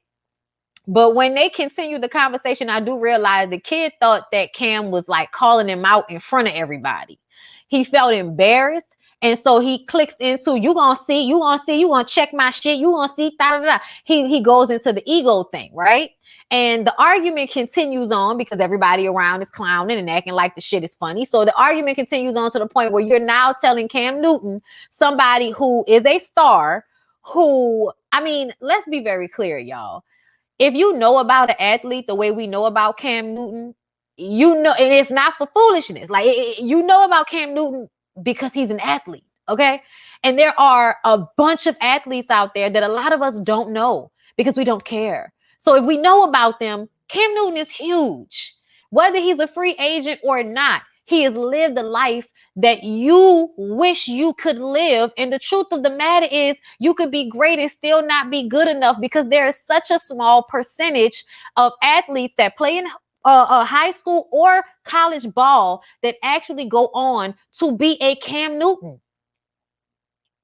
But when they continue the conversation, I do realize the kid thought that Cam was like calling him out in front of everybody. He felt embarrassed. And so he clicks into, you gonna check my shit, you gonna see, He goes into the ego thing, right? And the argument continues on because everybody around is clowning and acting like the shit is funny. So the argument continues on to the point where you're now telling Cam Newton, somebody who is a star, who, I mean, let's be very clear, y'all. If you know about an athlete the way we know about Cam Newton, you know, and it's not for foolishness. Like, you know about Cam Newton because he's an athlete, okay? And there are a bunch of athletes out there that a lot of us don't know because we don't care. So if we know about them, Cam Newton is huge. Whether he's a free agent or not, he has lived a life that you wish you could live. And the truth of the matter is you could be great and still not be good enough because there is such a small percentage of athletes that play in high school or college ball that actually go on to be a Cam Newton.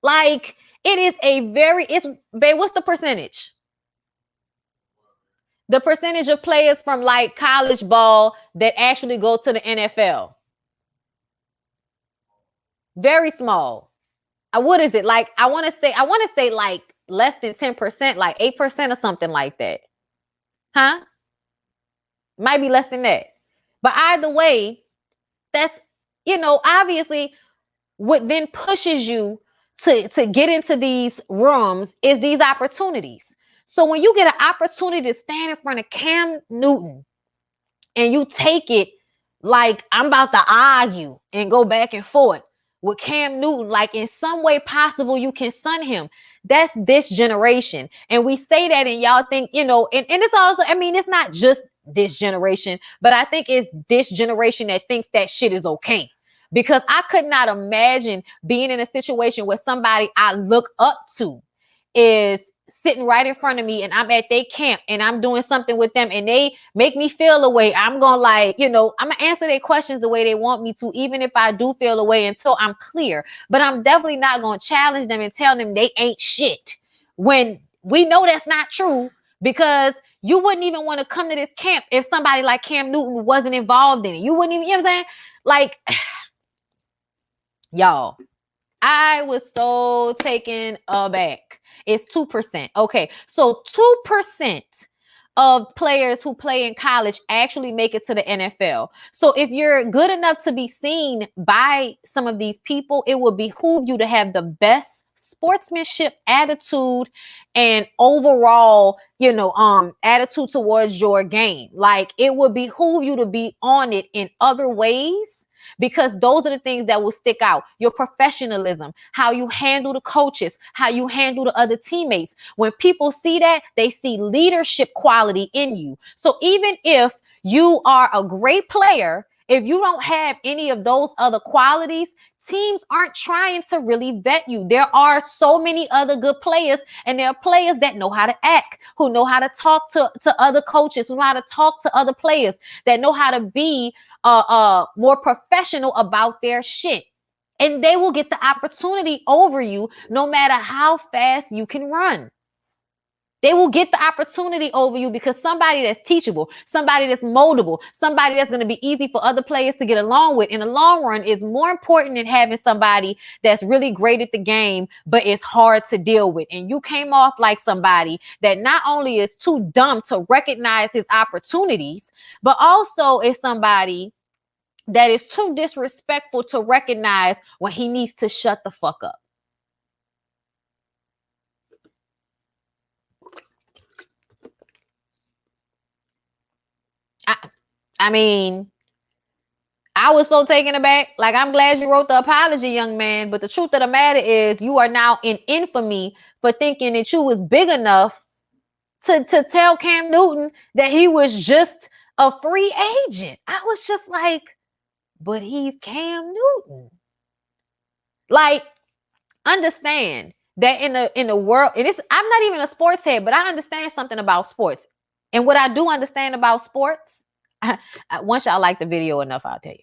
Like, it is babe, what's the percentage? The percentage of players from like college ball that actually go to the NFL. Very small. What is it? Like, I want to say like less than 10%, like 8% or something like that. Huh? Might be less than that. But either way, that's, obviously what then pushes you to get into these rooms is these opportunities. So when you get an opportunity to stand in front of Cam Newton and you take it like I'm about to argue and go back and forth with Cam Newton, like in some way possible you can sun him. That's this generation. And we say that and y'all think, you know, and it's also, I mean, it's not just this generation, but I think it's this generation that thinks that shit is okay. Because I could not imagine being in a situation where somebody I look up to is sitting right in front of me and I'm at their camp and I'm doing something with them and they make me feel a way. I'm gonna, like, you know, I'm gonna answer their questions the way they want me to, even if I do feel a way, until I'm clear. But I'm definitely not gonna challenge them and tell them they ain't shit when we know that's not true, because you wouldn't even want to come to this camp if somebody like Cam Newton wasn't involved in it. You wouldn't even, you know what I'm saying? Like, y'all, I was so taken aback. It's 2%. Okay, so 2% of players who play in college actually make it to the NFL. So if you're good enough to be seen by some of these people, it would behoove you to have the best sportsmanship, attitude, and overall, you know, attitude towards your game. Like, it would behoove you to be on it in other ways, because those are the things that will stick out. Your professionalism, how you handle the coaches, how you handle the other teammates. When people see that, they see leadership quality in you. So even if you are a great player, if you don't have any of those other qualities, teams aren't trying to really vet you. There are so many other good players, and there are players that know how to act, who know how to talk to other coaches, who know how to talk to other players, that know how to be more professional about their shit. And they will get the opportunity over you no matter how fast you can run. They will get the opportunity over you because somebody that's teachable, somebody that's moldable, somebody that's going to be easy for other players to get along with in the long run is more important than having somebody that's really great at the game, but it's hard to deal with. And you came off like somebody that not only is too dumb to recognize his opportunities, but also is somebody that is too disrespectful to recognize when he needs to shut the fuck up. I mean, I was so taken aback. Like, I'm glad you wrote the apology, young man. But the truth of the matter is you are now in infamy for thinking that you was big enough to tell Cam Newton that he was just a free agent. I was just like, but he's Cam Newton. Like, understand that in the world, and I'm not even a sports head, but I understand something about sports. And what I do understand about sports, once y'all like the video enough, I'll tell you.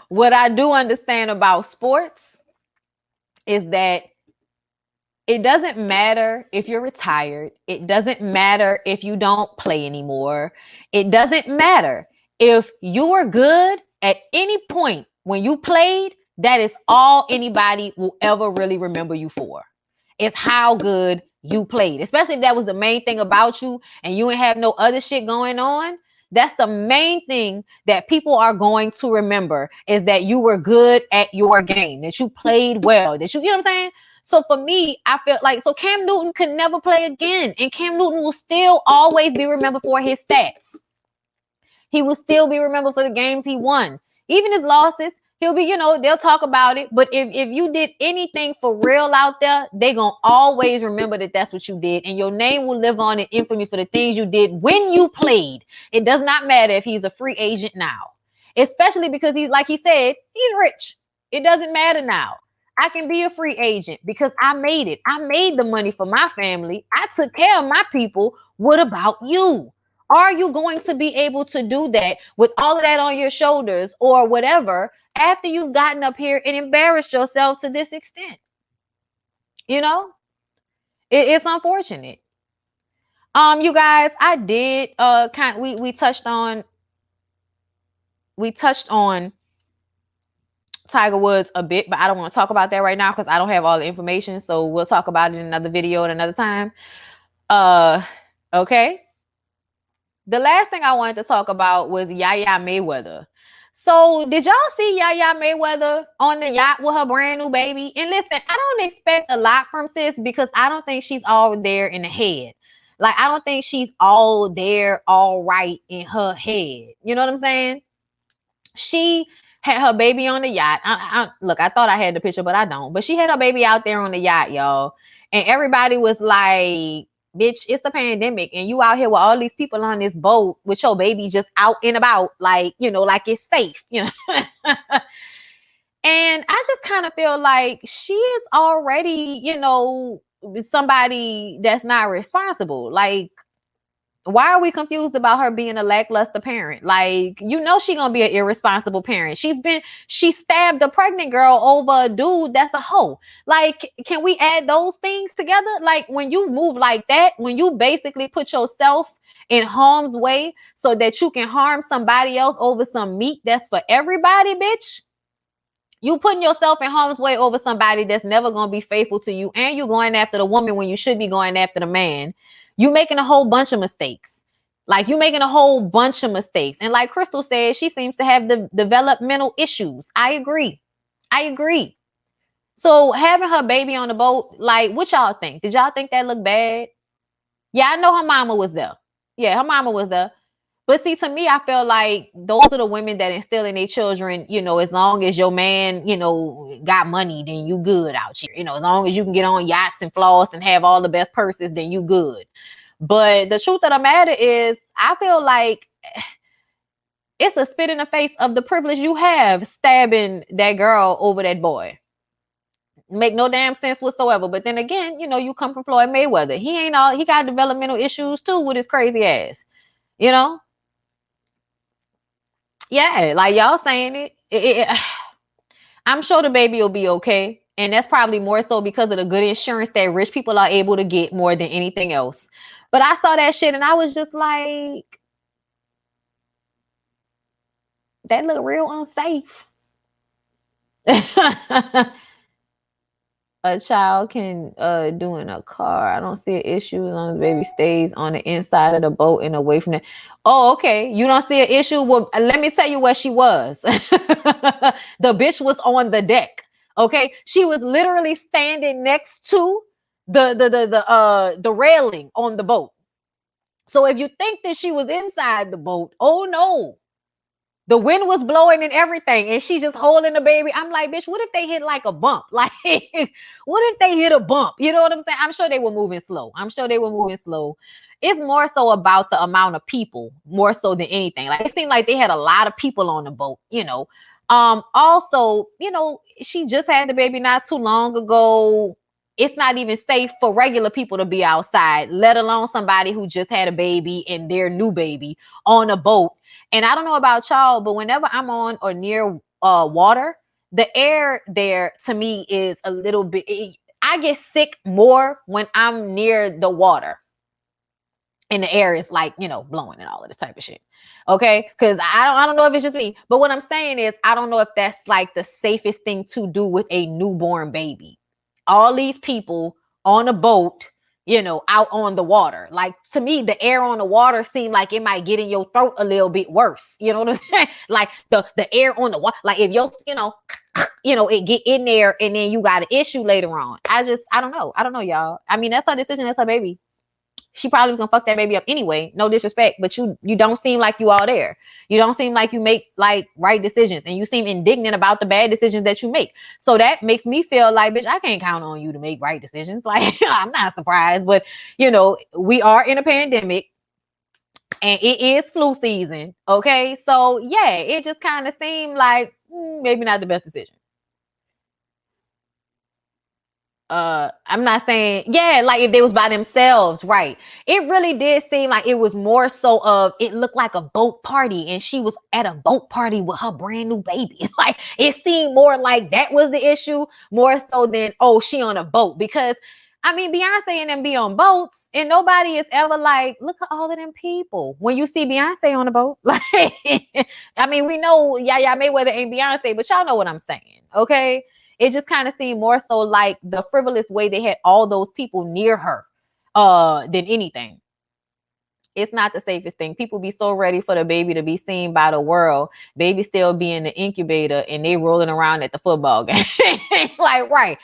What I do understand about sports is that it doesn't matter if you're retired. It doesn't matter if you don't play anymore. It doesn't matter if you were good at any point when you played. That is all anybody will ever really remember you for. It's how good you played, especially if that was the main thing about you and you ain't have no other shit going on. That's the main thing that people are going to remember, is that you were good at your game, that you played well, that you know what I'm saying? So for me, I felt like, so Cam Newton could never play again. And Cam Newton will still always be remembered for his stats. He will still be remembered for the games he won. Even his losses, he'll be, you know, they'll talk about it. But if you did anything for real out there, they gonna always remember that that's what you did. And your name will live on in infamy for the things you did when you played. It does not matter if he's a free agent now. Especially because he's, like he said, he's rich. It doesn't matter now. I can be a free agent because I made it. I made the money for my family. I took care of my people. What about you? Are you going to be able to do that with all of that on your shoulders or whatever after you've gotten up here and embarrassed yourself to this extent? You know, it's unfortunate. You guys, I did we touched on Tiger Woods a bit, but I don't want to talk about that right now because I don't have all the information. So we'll talk about it in another video at another time. Okay. The last thing I wanted to talk about was Yaya Mayweather. So did y'all see Yaya Mayweather on the yacht with her brand new baby? And listen, I don't expect a lot from sis because I don't think she's all there in the head. Like, I don't think she's all there, all right in her head. You know what I'm saying? She had her baby on the yacht. Look, I thought I had the picture, but I don't. But she had her baby out there on the yacht, y'all. And everybody was like, bitch, it's a pandemic. And you out here with all these people on this boat with your baby just out and about, like, you know, like it's safe, you know. And I just kind of feel like she is already, you know, somebody that's not responsible. Like, why are we confused about her being a lackluster parent? Like, you know, she gonna be an irresponsible parent. She stabbed a pregnant girl over a dude that's a hoe. Like, can we add those things together? Like, when you move like that, when you basically put yourself in harm's way so that you can harm somebody else over some meat that's for everybody, bitch. You putting yourself in harm's way over somebody that's never going to be faithful to you, and you going after the woman when you should be going after the man. You making a whole bunch of mistakes. Like, you making a whole bunch of mistakes. And like Crystal said, she seems to have the developmental issues. I agree. So having her baby on the boat, like, what y'all think? Did y'all think that looked bad? Yeah, I know her mama was there. Yeah, her mama was there. But see, to me, I feel like those are the women that instill in their children, you know, as long as your man, you know, got money, then you good out here. You know, as long as you can get on yachts and floss and have all the best purses, then you good. But the truth of the matter is, I feel like it's a spit in the face of the privilege you have stabbing that girl over that boy. Make no damn sense whatsoever. But then again, you know, you come from Floyd Mayweather. He got developmental issues too with his crazy ass, you know? Yeah, like y'all saying it, I'm sure the baby will be okay. And that's probably more so because of the good insurance that rich people are able to get more than anything else. But I saw that shit and I was just like, that look real unsafe. A child can do in a car. I don't see an issue as long as the baby stays on the inside of the boat and away from it. Oh, okay. You don't see an issue? Well, let me tell you where she was. The bitch was on the deck. Okay. She was literally standing next to the railing on the boat. So if you think that she was inside the boat, oh no. The wind was blowing and everything, and she just holding the baby. I'm like, bitch, what if they hit like a bump? Like, what if they hit a bump? You know what I'm saying? I'm sure they were moving slow. It's more so about the amount of people, more so than anything. Like, it seemed like they had a lot of people on the boat, you know. Also, you know, she just had the baby not too long ago. It's not even safe for regular people to be outside, let alone somebody who just had a baby and their new baby on a boat. And I don't know about y'all, but whenever I'm on or near water, the air there to me is a little bit, I get sick more when I'm near the water. And the air is like, you know, blowing and all of this type of shit. Okay. Cause I don't know if it's just me, but what I'm saying is, I don't know if that's like the safest thing to do with a newborn baby. All these people on a boat, you know, out on the water. Like, to me, the air on the water seemed like it might get in your throat a little bit worse. You know what I'm saying? Like the air on the water, like if you're, you know, it get in there and then you got an issue later on. I don't know, y'all. I mean, that's her decision. That's her baby. She probably was gonna fuck that baby up anyway. No disrespect, but you don't seem like you all there. You don't seem like you make like right decisions, and you seem indignant about the bad decisions that you make. So that makes me feel like, bitch, I can't count on you to make right decisions. Like, I'm not surprised, but you know, we are in a pandemic and it is flu season. Okay, so yeah, it just kind of seemed like maybe not the best decision. I'm not saying, yeah, like if they was by themselves, right? It really did seem like it was more so of, it looked like a boat party and she was at a boat party with her brand new baby. Like, it seemed more like that was the issue, more so than, oh, she on a boat. Because I mean, Beyonce and them be on boats and nobody is ever like, look at all of them people. When you see Beyonce on a boat, like, I mean, we know Yaya Mayweather ain't Beyonce, but y'all know what I'm saying. Okay. It just kind of seemed more so like the frivolous way they had all those people near her than anything. It's not the safest thing. People be so ready for the baby to be seen by the world. Baby still be in the incubator and they rolling around at the football game. Like, right.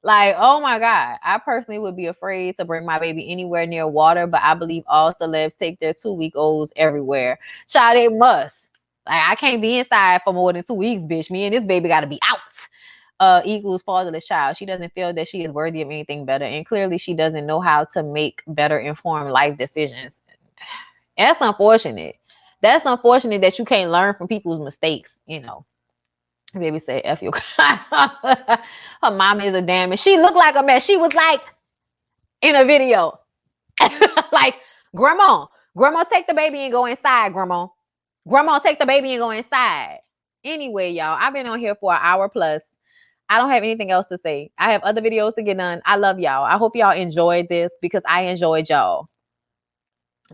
Like, oh my God. I personally would be afraid to bring my baby anywhere near water, but I believe all celebs take their 2-week-olds everywhere. Child, they must. Like, I can't be inside for more than 2 weeks, bitch. Me and this baby got to be out. Equals fatherless child. She doesn't feel that she is worthy of anything better. And clearly she doesn't know how to make better informed life decisions. That's unfortunate. That's unfortunate that you can't learn from people's mistakes, you know. Baby said, F you. Her mom is a damn, and she looked like a mess. She was like in a video. Like, grandma, take the baby and go inside, grandma. Grandma, take the baby and go inside. Anyway, y'all, I've been on here for an hour plus. I don't have anything else to say. I have other videos to get done. I love y'all. I hope y'all enjoyed this because I enjoyed y'all.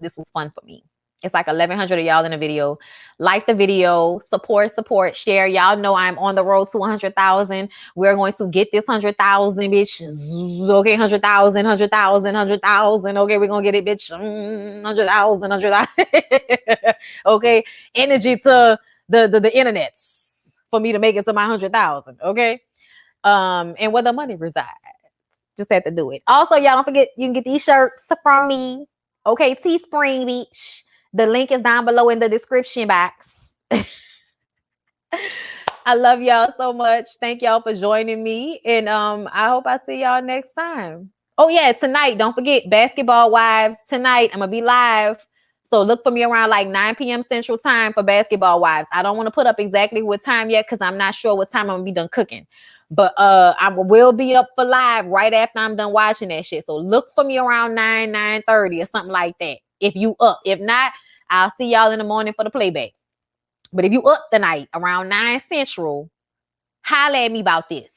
This was fun for me. It's like 1,100 of y'all in the video. Like the video, support, share. Y'all know I'm on the road to 100,000. We're going to get this 100,000, bitch. Okay, 100,000, 100,000, 100,000. Okay, we're going to get it, bitch. 100,000, 100,000. Okay, energy to the internets for me to make it to my 100,000. Okay, and where the money resides. Just have to do it. Also, y'all don't forget, you can get these shirts from me. Okay, Teespring, bitch. The link is down below in the description box. I love y'all so much. Thank y'all for joining me. And I hope I see y'all next time. Oh, yeah, tonight, don't forget, Basketball Wives. Tonight, I'm going to be live. So look for me around like 9 p.m. Central Time for Basketball Wives. I don't want to put up exactly what time yet because I'm not sure what time I'm going to be done cooking. But I will be up for live right after I'm done watching that shit. So look for me around 9:30 or something like that. If you up. If not, I'll see y'all in the morning for the playback. But if you up tonight around 9 Central, holla at me about this.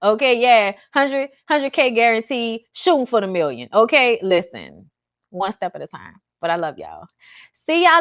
Okay, yeah. 100K guarantee, shooting for the million. Okay, listen. One step at a time. But I love y'all. See y'all later.